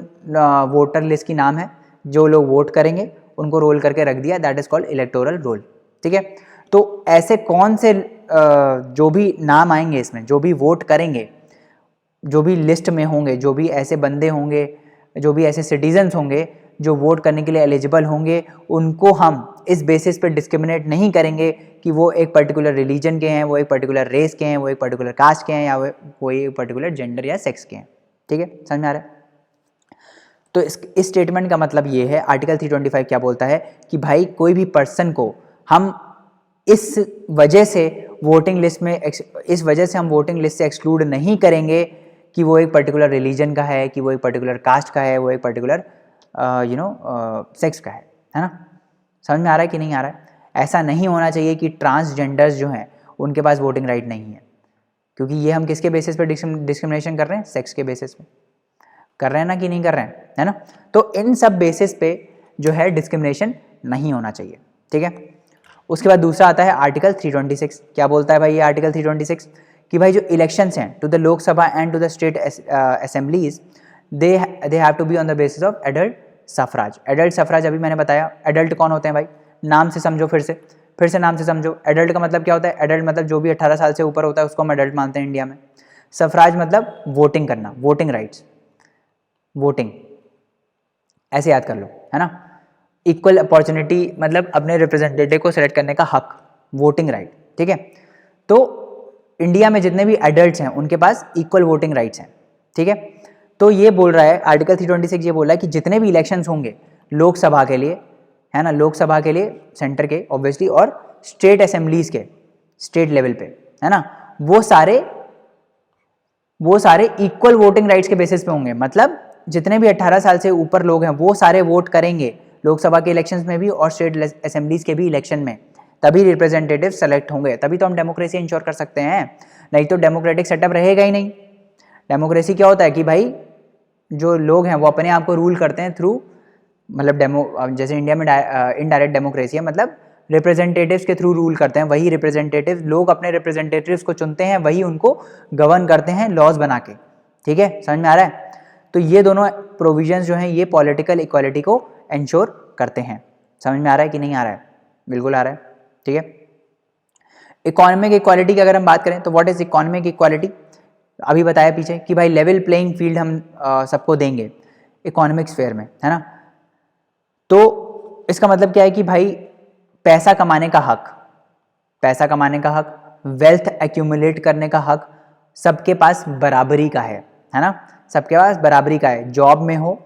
वोटर लिस्ट की नाम है, जो लोग वोट करेंगे उनको रोल करके रख दिया, that is called electoral roll, ठीक है। तो ऐसे कौन से जो भी नाम आएंगे इसमें, जो भी वोट करेंगे, जो भी लिस्ट में होंगे, जो भी ऐसे बंदे होंगे, जो भी ऐसे सिटीजन्स होंगे जो वोट करने के लिए एलिजिबल होंगे, उनको हम इस बेसिस पे डिस्क्रिमिनेट नहीं करेंगे कि वो एक पर्टिकुलर रिलीजन के हैं, वो एक पर्टिकुलर रेस के हैं, वो एक पर्टिकुलर कास्ट के हैं, या वो कोई एक पर्टिकुलर जेंडर या सेक्स के हैं, ठीक है, समझ में आ रहा है। तो इस स्टेटमेंट का मतलब ये है, आर्टिकल 325 क्या बोलता है कि भाई कोई भी पर्सन को हम इस वजह से वोटिंग लिस्ट हम वोटिंग लिस्ट से एक्सक्लूड नहीं करेंगे कि वो एक पर्टिकुलर रिलीजन का है, कि वो एक पर्टिकुलर कास्ट का है, वो एक पर्टिकुलर सेक्स का है ना। समझ में आ रहा है कि नहीं आ रहा है? ऐसा नहीं होना चाहिए कि ट्रांसजेंडर्स जो हैं उनके पास वोटिंग राइट नहीं है, क्योंकि ये हम किसके बेसिस पे डिस्क्रिमिनेशन कर रहे हैं? सेक्स के बेसिस पे कर रहे हैं ना, कि नहीं कर रहे हैं, है ना। तो इन सब बेसिस पे जो है डिस्क्रिमिनेशन नहीं होना चाहिए, ठीक है। उसके बाद दूसरा आता है आर्टिकल 326। क्या बोलता है भाई ये आर्टिकल 326? कि भाई जो इलेक्शंस हैं to the Lok Sabha and to the state assemblies, they have to be on the basis of adult suffrage. Adult suffrage अभी मैंने बताया, एडल्ट कौन होते हैं भाई? नाम से समझो, फिर से नाम से समझो। एडल्ट का मतलब क्या होता है? एडल्ट मतलब जो भी 18 साल से ऊपर होता है उसको हम एडल्ट मानते हैं इंडिया में। सफराज मतलब वोटिंग करना, वोटिंग राइट्स, वोटिंग, ऐसे याद कर लो, है ना। इक्वल अपॉर्चुनिटी मतलब अपने रिप्रेजेंटेटिव को सिलेक्ट करने का हक, वोटिंग राइट, ठीक है। तो इंडिया में जितने भी एडल्ट्स हैं उनके पास इक्वल वोटिंग राइट्स हैं, ठीक है। तो ये बोल रहा है आर्टिकल 326, ये बोल रहा है कि जितने भी इलेक्शंस होंगे लोकसभा के लिए, है ना, लोकसभा के लिए सेंटर के ऑब्वियसली, और स्टेट असेंबलीज के स्टेट लेवल पे, है ना, वो सारे इक्वल वोटिंग राइट्स के बेसिस पे होंगे। मतलब जितने भी 18 साल से ऊपर लोग हैं वो सारे वोट करेंगे लोकसभा के इलेक्शंस में भी और स्टेट असेंबलीज के भी इलेक्शन में, तभी रिप्रेजेंटेटिव सेलेक्ट होंगे, तभी तो हम डेमोक्रेसी इंश्योर कर सकते हैं, नहीं तो डेमोक्रेटिक सेटअप रहेगा ही नहीं। डेमोक्रेसी क्या होता है कि भाई जो लोग हैं वो अपने आप को रूल करते हैं थ्रू, मतलब जैसे इंडिया में इनडायरेक्ट डेमोक्रेसी है, मतलब रिप्रेजेंटेटिव्स के थ्रू रूल करते हैं, वही रिप्रेजेंटेटिव लोग अपने रिप्रेजेंटेटिव्स को चुनते हैं, वही उनको गवर्न करते हैं लॉज बना के, ठीक है, समझ में आ रहा है। तो ये दोनों प्रोविजंस जो हैं ये पॉलिटिकल इक्वालिटी को इंश्योर करते हैं। समझ में आ रहा है कि नहीं आ रहा है? बिल्कुल आ रहा है, ठीक है। इकोनॉमिक इक्वालिटी की अगर हम बात करें तो व्हाट इज इकोनॉमिक इक्वालिटी? अभी बताया पीछे कि भाई लेवल प्लेइंग फील्ड हम सबको देंगे इकोनॉमिक स्फेयर में, है ना। तो इसका मतलब क्या है कि भाई पैसा कमाने का हक, वेल्थ एक्यूमुलेट करने का हक सबके पास बराबरी का है ना, सबके पास बराबरी का है, जॉब में हो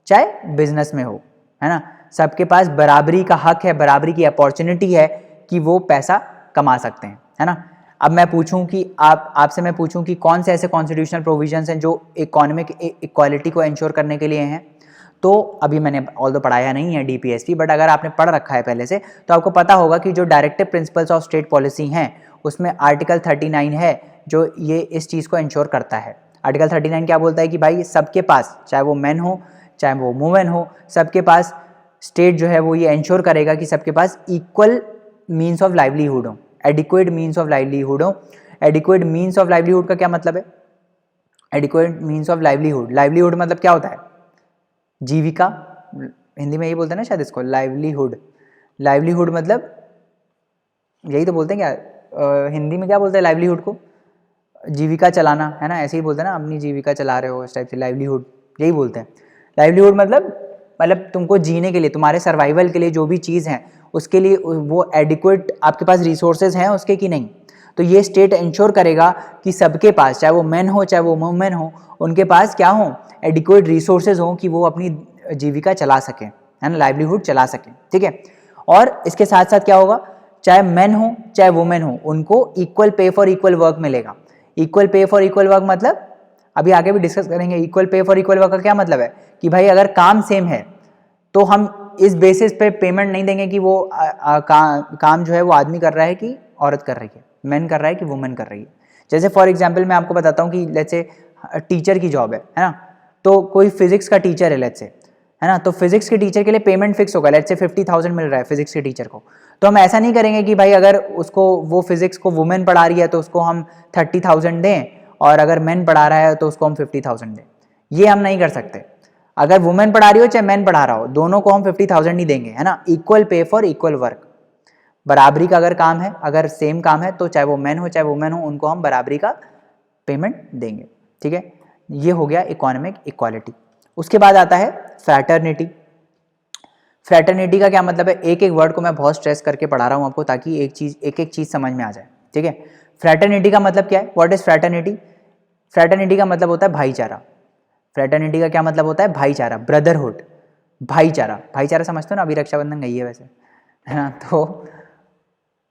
चाहे बिजनेस में हो, है ना, सबके पास बराबरी का हक है, बराबरी की अपॉर्चुनिटी है कि वो पैसा कमा सकते हैं, है ना। अब मैं पूछूं कि आपसे मैं पूछूं कि कौन से ऐसे कॉन्स्टिट्यूशनल प्रोविजंस हैं जो इकोनॉमिक इक्वालिटी को इंश्योर करने के लिए हैं, तो अभी मैंने ऑल्दो पढ़ाया नहीं है डीपीएसपी, बट अगर आपने पढ़ रखा है पहले से तो आपको पता होगा कि जो directive principles of state policy हैं उसमें आर्टिकल 39 है जो ये इस चीज़ को इंश्योर करता है। आर्टिकल 39 क्या बोलता है कि भाई सबके पास, चाहे वो मैन हो चाहे वो वुमेन हो, सबके पास स्टेट जो है वो ये इंश्योर करेगा कि सबके पास इक्वल मीन्स ऑफ लाइवलीहुड हो, एडिक्वेट मीन्स ऑफ लाइवलीहुड हो। एडिक्वेट मीन्स ऑफ लाइवलीहुड का क्या मतलब है? Adequate means of livelihood, livelihood मतलब क्या होता है? जीविका, हिंदी में यही बोलते हैं ना शायद इसको, लाइवलीहुड। लाइवलीहुड मतलब यही तो बोलते हैं क्या, हिंदी में क्या बोलते हैं लाइवलीहुड को? जीविका चलाना, है ना, ऐसे ही बोलते हैं ना, अपनी जीविका चला रहे हो, इस टाइप से लाइवलीहुड यही बोलते हैं। लाइवलीहुड मतलब तुमको जीने के लिए, तुम्हारे सर्वाइवल के लिए जो भी चीज़ है उसके लिए वो एडिक्वेट आपके पास रिसोर्सेज हैं उसके कि नहीं, तो ये स्टेट इंश्योर करेगा कि सबके पास, चाहे वो मैन हो चाहे वो वुमेन हो, उनके पास क्या हो, एडिक्वेट रिसोर्सेज हो कि वो अपनी जीविका चला सकें, है ना, लाइवलीहुड चला सकें, ठीक है। और इसके साथ साथ क्या होगा, चाहे मैन हो चाहे वुमेन हो, उनको equal pay for equal work मिलेगा। Equal pay for equal work मतलब अभी आगे भी डिस्कस करेंगे। Equal pay for equal work का क्या मतलब है कि भाई अगर काम सेम है तो हम इस बेसिस पे पेमेंट नहीं देंगे कि वो काम जो है वो आदमी कर रहा है कि औरत कर रही है, मैन कर रहा है कि वुमेन कर रही है। जैसे फॉर एग्जांपल मैं आपको बताता हूँ कि लेट्स से टीचर की जॉब है ना, तो कोई फिजिक्स का टीचर है लेट्स से, है ना, तो फिजिक्स के टीचर के लिए पेमेंट फिक्स होगा, लेट्स से 50,000 मिल रहा है फिजिक्स के टीचर को, तो हम ऐसा नहीं करेंगे कि भाई अगर उसको वो फिजिक्स को वुमेन पढ़ा रही है तो उसको हम 30,000 दें और अगर मैन पढ़ा रहा है तो उसको हम 50,000 दें, ये हम नहीं कर सकते। अगर वुमेन पढ़ा रही हो चाहे मैन पढ़ा रहा हो, दोनों को हम 50,000 नहीं देंगे, है ना। Equal pay for equal work, बराबरी का अगर काम है, अगर सेम काम है तो चाहे वो मैन हो चाहे वुमेन हो, उनको हम बराबरी का पेमेंट देंगे, ठीक है। ये हो गया इकोनॉमिक इक्वालिटी। उसके बाद आता है फ्रैटर्निटी। फ्रैटर्निटी का क्या मतलब है? एक एक वर्ड को मैं बहुत स्ट्रेस करके पढ़ा रहा हूँ आपको ताकि एक एक चीज़ समझ में आ जाए, ठीक है। फ्रैटर्निटी का मतलब क्या है? What is fraternity? फ्रैटर्निटी का मतलब होता है भाईचारा। फ्रैटर्निटी का क्या मतलब होता है? भाईचारा, ब्रदरहुड, भाईचारा। भाईचारा समझते हो ना, अभी रक्षाबंधन गई है वैसे, है ना, तो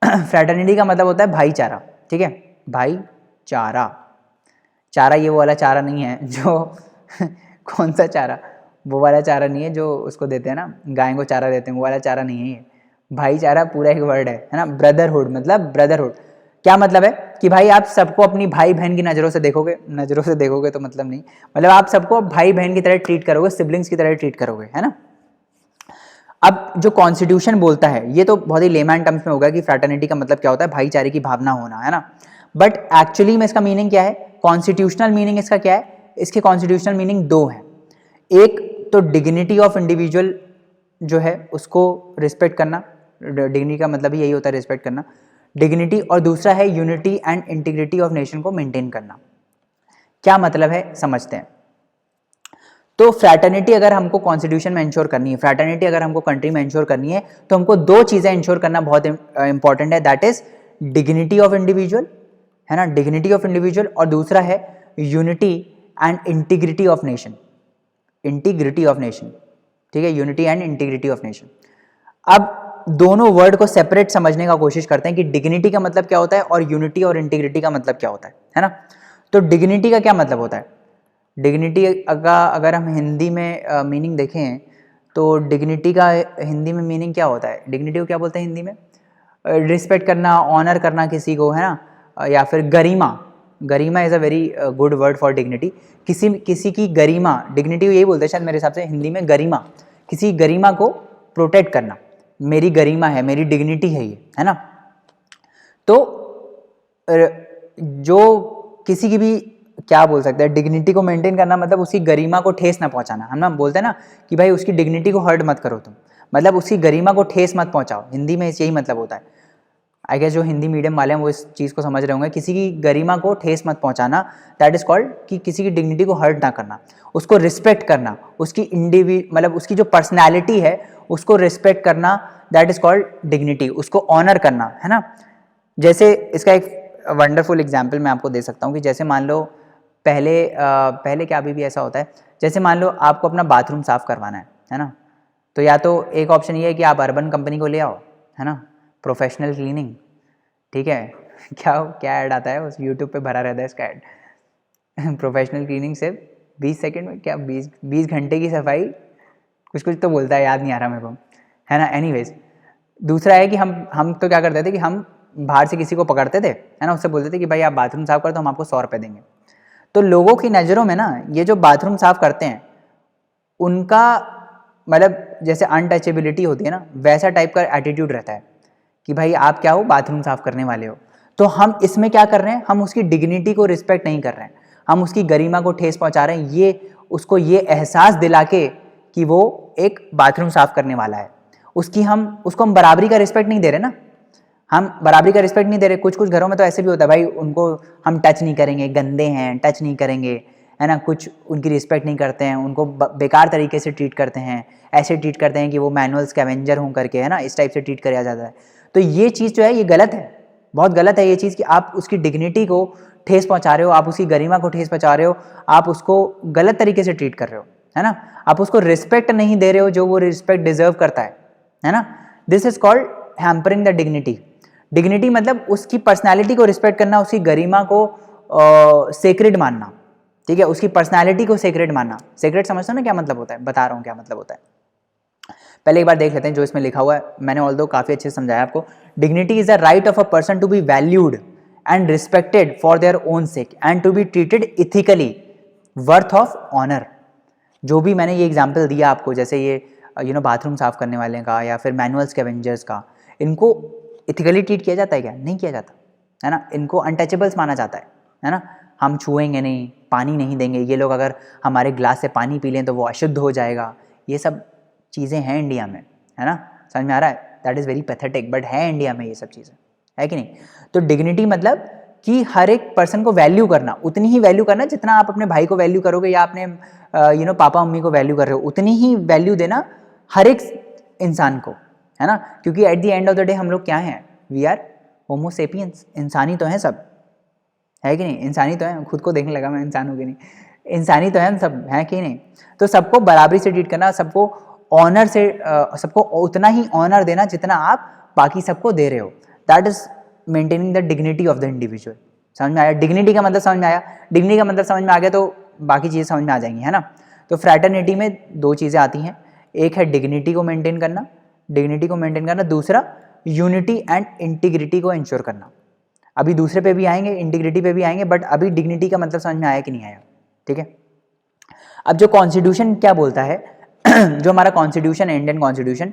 फ्रैटर्निटी का मतलब होता है भाईचारा, ठीक है, भाईचारा। चारा ये वो वाला चारा नहीं है जो कौन सा चारा, वो वाला चारा नहीं है जो उसको देते हैं ना, गाय को चारा देते हैं, वो वाला चारा नहीं है ये। भाईचारा पूरा एक वर्ड है ना। ब्रदरहुड मतलब ब्रदरहुड क्या मतलब है कि भाई आप सबको अपनी भाई बहन की नज़रों से देखोगे, नज़रों से देखोगे तो मतलब नहीं, मतलब आप सबको भाई बहन की तरह ट्रीट करोगे, सिबलिंग्स की तरह ट्रीट करोगे, है ना। अब जो कॉन्स्टिट्यूशन बोलता है, ये तो बहुत ही लेमैन टर्म्स में होगा कि फ्रैटर्निटी का मतलब क्या होता है, भाईचारे की भावना होना, है ना। बट एक्चुअली में इसका मीनिंग क्या है, कॉन्स्टिट्यूशनल मीनिंग इसका क्या है? इसके कॉन्स्टिट्यूशनल मीनिंग दो है। एक तो डिग्निटी ऑफ इंडिविजुअल जो है उसको रिस्पेक्ट करना, डिग्निटी का मतलब ही यही होता है रिस्पेक्ट करना, डिग्निटी, और दूसरा है unity and integrity of nation को मेंटेन करना। क्या मतलब है समझते हैं। तो फ्रैटर्निटी अगर हमको कॉन्स्टिट्यूशन में इंश्योर करनी है, फ्रैटर्निटी अगर हमको कंट्री में इंश्योर करनी है, तो हमको दो चीज़ें इंश्योर करना बहुत इंपॉर्टेंट है, that is dignity of individual, है ना, डिग्निटी ऑफ इंडिविजुअल, और दूसरा है unity and integrity of nation, integrity of nation, ठीक है, unity and integrity of nation. अब दोनों वर्ड को सेपरेट समझने का कोशिश करते हैं कि डिग्निटी का मतलब क्या होता है और यूनिटी और इंटीग्रिटी का मतलब क्या होता है ना। तो डिग्निटी का क्या मतलब होता है? डिग्निटी का अगर हम हिंदी में मीनिंग देखें तो डिग्निटी का हिंदी में मीनिंग क्या होता है? डिग्निटी को क्या बोलते हैं हिंदी में? रिस्पेक्ट करना, ऑनर करना किसी को, है ना, या फिर गरिमा। गरिमा is a very good word for dignity. किसी की गरिमा, डिग्निटी यही बोलते हैं शायद मेरे हिसाब से हिंदी में, गरिमा, किसी गरिमा को प्रोटेक्ट करना, मेरी गरिमा है, मेरी डिग्निटी है ये, है ना। तो जो किसी की भी क्या बोल सकते हैं, डिग्निटी को मेंटेन करना मतलब उसकी गरिमा को ठेस ना पहुंचाना। हम ना बोलते हैं ना कि भाई उसकी डिग्निटी को हर्ट मत करो तुम, मतलब उसकी गरिमा को ठेस मत पहुंचाओ, हिंदी में यही मतलब होता है। आई गेस जो हिंदी मीडियम वाले हैं वो इस चीज़ को समझ रहे होंगे, किसी की गरिमा को ठेस मत पहुंचाना, दैट इज कॉल्ड कि किसी की डिग्निटी को हर्ट ना करना, उसको रिस्पेक्ट करना, उसकी मतलब उसकी जो पर्सनैलिटी है उसको रिस्पेक्ट करना, दैट इज कॉल्ड डिग्निटी, उसको ऑनर करना, है ना। जैसे इसका एक वंडरफुल एग्जाम्पल मैं आपको दे सकता हूँ कि जैसे मान लो पहले क्या अभी भी ऐसा होता है, जैसे मान लो आपको अपना बाथरूम साफ करवाना है ना, तो या तो एक ऑप्शन ये है कि आप अर्बन कंपनी को ले आओ, है ना, प्रोफेशनल क्लीनिंग, ठीक है, क्या ऐड आता है उस यूट्यूब पे भरा रहता है इसका ऐड। प्रोफेशनल क्लीनिंग से 20 सेकंड में क्या 20 घंटे की सफाई, कुछ तो बोलता है, याद नहीं आ रहा मेरे को, है ना। एनीवेज, दूसरा है कि हम तो क्या करते थे कि हम बाहर से किसी को पकड़ते थे, है ना, उससे बोलते थे कि भाई आप बाथरूम साफ कर दो, हम आपको 100 रुपये देंगे। तो लोगों की नज़रों में ना ये जो बाथरूम साफ करते हैं उनका मतलब जैसे अनटचेबिलिटी होती है ना, वैसा टाइप का एटीट्यूड रहता है कि भाई आप क्या हो, बाथरूम साफ करने वाले हो। तो हम इसमें क्या कर रहे हैं, हम उसकी डिग्निटी को रिस्पेक्ट नहीं कर रहे हैं, हम उसकी गरिमा को ठेस पहुंचा रहे हैं, ये उसको ये एहसास दिला के कि वो एक बाथरूम साफ करने वाला है, उसको हम बराबरी का रिस्पेक्ट नहीं दे रहे ना, हम बराबरी का रिस्पेक्ट नहीं दे रहे। कुछ घरों में तो ऐसे भी होता है भाई, उनको हम टच नहीं करेंगे, गंदे हैं, टच नहीं करेंगे, है ना, कुछ उनकी रिस्पेक्ट नहीं करते हैं, उनको बेकार तरीके से ट्रीट करते हैं, ऐसे ट्रीट करते हैं कि वो मैनुअल स्कैवेंजर हों करके, है ना, इस टाइप से ट्रीट किया जाता है। तो ये चीज़ जो है ये गलत है, बहुत गलत है ये चीज़ कि आप उसकी डिग्निटी को ठेस पहुंचा रहे हो, आप उसकी गरिमा को ठेस पहुंचा रहे हो, आप उसको गलत तरीके से ट्रीट कर रहे हो, है ना, आप उसको रिस्पेक्ट नहीं दे रहे हो जो वो रिस्पेक्ट डिजर्व करता है ना। This is called hampering the dignity. Dignity मतलब उसकी पर्सनैलिटी को रिस्पेक्ट करना, उसकी गरिमा को सेक्रेड मानना, ठीक है, उसकी पर्सनैलिटी को सेक्रेड मानना। सेक्रेड समझते हो ना क्या मतलब होता है, बता रहा हूँ क्या मतलब होता है। पहले एक बार देख लेते हैं जो इसमें लिखा हुआ है, मैंने ऑल्दो काफ़ी अच्छे से समझाया आपको। Dignity is the right of a person to be valued and respected for their own sake and to be treated ethically, worth of honour. जो भी मैंने ये एग्जाम्पल दिया आपको, जैसे ये बाथरूम साफ करने वाले का या फिर मैनुअल स्कैवेंजर्स का, इनको इथिकली ट्रीट किया जाता है क्या? नहीं किया जाता, है ना। इनको अनटचेबल्स माना जाता है ना। हम छुएंगे नहीं, पानी नहीं देंगे, ये लोग अगर हमारे ग्लास से पानी पी लें तो वो अशुद्ध हो जाएगा। ये सब चीज़ें हैं इंडिया में, है ना, समझ में आ रहा है। That is very pathetic, but है इंडिया में ये सब चीज़ें, है कि नहीं। तो डिग्निटी मतलब कि हर एक पर्सन को वैल्यू करना, उतनी ही वैल्यू करना जितना आप अपने भाई को वैल्यू करोगे या अपने पापा मम्मी को वैल्यू कर रहे हो, उतनी ही वैल्यू देना हर एक इंसान को, है ना। क्योंकि at the end of the day हम लोग क्या हैं, वी आर होमो सेपियंस, इंसानी तो हैं सब, है कि नहीं, इंसानी तो हैं। खुद को देखने लगा मैं इंसान हूँ कि नहीं, इंसानी तो है हम सब, हैं कि नहीं। तो सबको बराबरी से ट्रीट करना, सबको ऑनर से, सबको उतना ही ऑनर देना जितना आप बाकी सबको दे रहे हो। That is maintaining the dignity of the individual. समझ में आया? डिग्निटी का मतलब समझ में आया? डिग्निटी का मतलब समझ में आ गया तो बाकी चीज़ें समझ में आ जाएंगी, है ना। तो फ्रैटर्निटी में दो चीज़ें आती हैं, एक है डिग्निटी को मेंटेन करना, दूसरा यूनिटी एंड इंटीग्रिटी को इंश्योर करना। अभी दूसरे पे भी आएंगे, इंटीग्रिटी पे भी आएंगे, बट अभी डिग्निटी का मतलब समझ में आया कि नहीं आया, ठीक है। अब जो कॉन्स्टिट्यूशन क्या बोलता है जो हमारा कॉन्स्टिट्यूशन है, इंडियन कॉन्स्टिट्यूशन,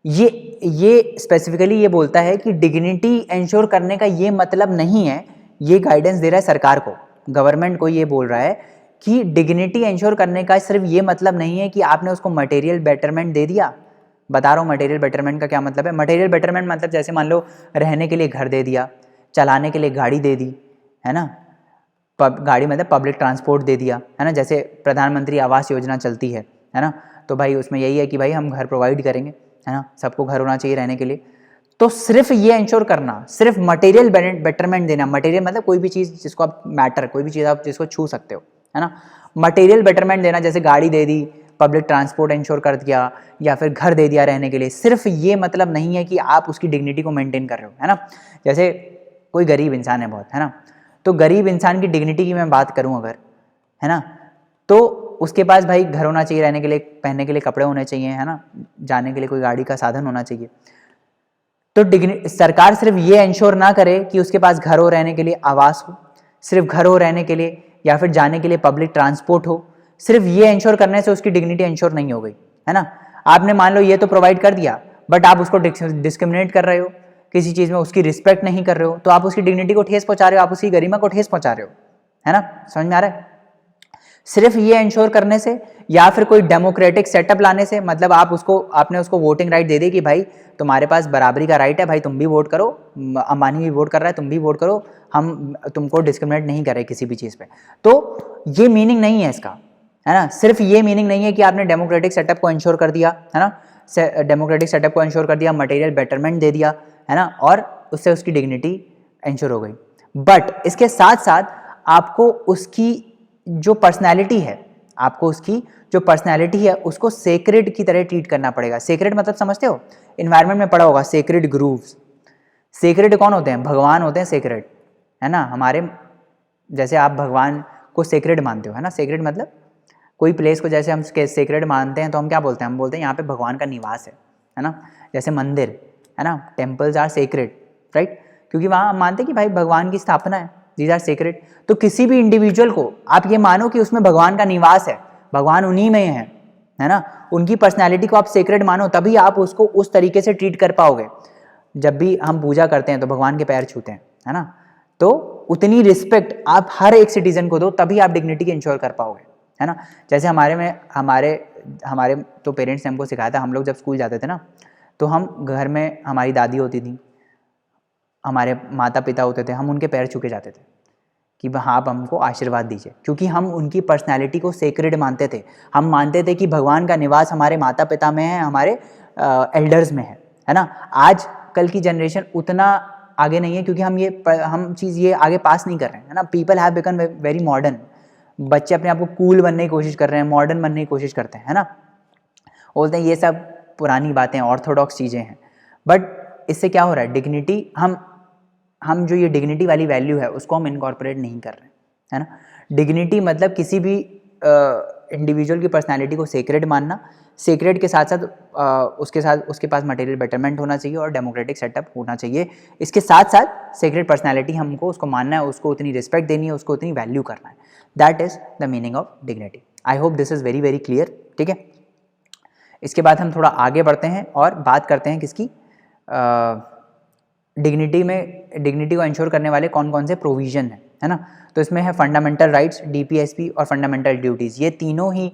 ये स्पेसिफिकली ये बोलता है कि डिग्निटी इंश्योर करने का ये मतलब नहीं है, ये गाइडेंस दे रहा है सरकार को, गवर्नमेंट को ये बोल रहा है कि डिग्निटी इंश्योर करने का सिर्फ ये मतलब नहीं है कि आपने उसको मटेरियल बेटरमेंट दे दिया। बता रहा हूँ मटेरियल बेटरमेंट का क्या मतलब है। मटेरियल बेटरमेंट मतलब जैसे मान लो रहने के लिए घर दे दिया, चलाने के लिए गाड़ी दे दी, है ना, गाड़ी मतलब पब्लिक ट्रांसपोर्ट दे दिया, है ना। जैसे प्रधानमंत्री आवास योजना चलती है ना, तो भाई उसमें यही है कि भाई हम घर प्रोवाइड करेंगे, है ना, सबको घर होना चाहिए रहने के लिए। तो सिर्फ ये इंश्योर करना, सिर्फ मटेरियल बेटरमेंट देना, मटेरियल मतलब कोई भी चीज़ जिसको आप मैटर, कोई भी चीज़ आप जिसको छू सकते हो, है ना, मटेरियल बेटरमेंट देना, जैसे गाड़ी दे दी, पब्लिक ट्रांसपोर्ट इंश्योर कर दिया या फिर घर दे दिया रहने के लिए, सिर्फ ये मतलब नहीं है कि आप उसकी डिग्निटी को मेंटेन कर रहे हो, है ना। जैसे कोई गरीब इंसान है बहुत, है ना, तो गरीब इंसान की डिग्निटी की मैं बात करूं अगर, है ना, तो उसके पास भाई घर होना चाहिए, रहने के लिए, पहनने के लिए कपड़े होने चाहिए, है ना, जाने के लिए कोई गाड़ी का साधन होना चाहिए। तो सरकार सिर्फ ये इंश्योर ना करे कि उसके पास घर हो, रहने के लिए आवास हो, सिर्फ घर हो रहने के लिए या फिर जाने के लिए पब्लिक ट्रांसपोर्ट हो, सिर्फ ये इंश्योर करने से उसकी डिग्निटी इंश्योर नहीं हो गई, है ना। आपने मान लो ये तो प्रोवाइड कर दिया, बट आप उसको डिस्क्रिमिनेट कर रहे हो, किसी चीज़ में उसकी रिस्पेक्ट नहीं कर रहे हो, तो आप उसकी डिग्निटी को ठेस पहुंचा रहे हो, आप उसकी गरिमा को ठेस पहुंचा रहे हो, है ना, समझ में आ रहा है। सिर्फ ये इंश्योर करने से या फिर कोई डेमोक्रेटिक सेटअप लाने से, मतलब आपने उसको वोटिंग राइट दे दी कि भाई तुम्हारे पास बराबरी का राइट है, भाई तुम भी वोट करो, अंबानी भी वोट कर रहा है, तुम भी वोट करो, हम तुमको डिस्क्रिमिनेट नहीं कर रहे किसी भी चीज़ पे। तो ये मीनिंग नहीं है इसका, है ना। सिर्फ ये मीनिंग नहीं है कि आपने डेमोक्रेटिक सेटअप को इंश्योर कर दिया, है ना, डेमोक्रेटिक सेटअप को इंश्योर कर दिया, मटेरियल बेटरमेंट दे दिया, है ना, और उससे उसकी डिग्निटी इंश्योर हो गई। बट इसके साथ साथ आपको उसकी जो पर्सनैलिटी है, उसको सेक्रेड की तरह ट्रीट करना पड़ेगा। सेक्रेड मतलब समझते हो, इन्वायरमेंट में पढ़ा होगा सेक्रेड ग्रूव्स, सेक्रेड कौन होते हैं? भगवान होते हैं सेक्रेड, है ना। हमारे जैसे आप भगवान को सेक्रेड मानते हो, है ना। सेक्रेड मतलब कोई प्लेस को जैसे हम सेक्रेड मानते हैं तो हम क्या बोलते हैं? हम बोलते हैं यहाँ पे भगवान का निवास है ना। जैसे मंदिर, है ना, टेम्पल्स आर सेक्रेड, राइट, क्योंकि वहाँ हम मानते हैं कि भाई भगवान की स्थापना है, दीज आर सेक्रेड। तो किसी भी इंडिविजुअल को आप ये मानो कि उसमें भगवान का निवास है, भगवान उन्हीं में है ना, उनकी पर्सनैलिटी को आप सेक्रेड मानो, तभी आप उसको उस तरीके से ट्रीट कर पाओगे। जब भी हम पूजा करते हैं तो भगवान के पैर छूते हैं, है ना, तो उतनी रिस्पेक्ट आप हर एक सिटीजन को दो, तभी आप डिग्निटी की इंश्योर कर पाओगे, है ना। जैसे हमारे तो पेरेंट्स ने हमको सिखाया था, हम लोग जब स्कूल जाते थे ना, तो हम घर में हमारी दादी होती थी, हमारे माता पिता होते थे, हम उनके पैर छू के जाते थे कि हाँ आप हमको आशीर्वाद दीजिए, क्योंकि हम उनकी पर्सनैलिटी को सेक्रेड मानते थे। हम मानते थे कि भगवान का निवास हमारे माता पिता में है, हमारे एल्डर्स में है ना। आज कल की जनरेशन उतना आगे नहीं है, क्योंकि हम चीज़ ये आगे पास नहीं कर रहे हैं, है ना। People have become very modern, बच्चे अपने आप को कूल बनने की कोशिश कर रहे हैं, मॉडर्न बनने की कोशिश करते हैं, है ना। बोलते हैं ये सब पुरानी बातें, ऑर्थोडॉक्स चीज़ें हैं। बट इससे क्या हो रहा है? डिग्निटी, हम जो ये डिग्निटी वाली वैल्यू है उसको हम इनकॉर्पोरेट नहीं कर रहे हैं, है ना। डिग्निटी मतलब किसी भी इंडिविजुअल की पर्सनालिटी को सेक्रेड मानना, सेक्रेड के साथ साथ उसके पास मटेरियल बेटरमेंट होना चाहिए और डेमोक्रेटिक सेटअप होना चाहिए। इसके साथ साथ सेक्रेड पर्सनालिटी हमको उसको मानना है, उसको उतनी रिस्पेक्ट देनी है, उसको उतनी वैल्यू करना है। That is the meaning of dignity. I hope this is very very clear, ठीक है। इसके बाद हम थोड़ा आगे बढ़ते हैं और बात करते हैं किसकी, डिग्निटी को इंश्योर करने वाले कौन कौन से प्रोविज़न हैं, है ना। तो इसमें है फंडामेंटल राइट्स, डीपीएसपी और फंडामेंटल ड्यूटीज़। ये तीनों ही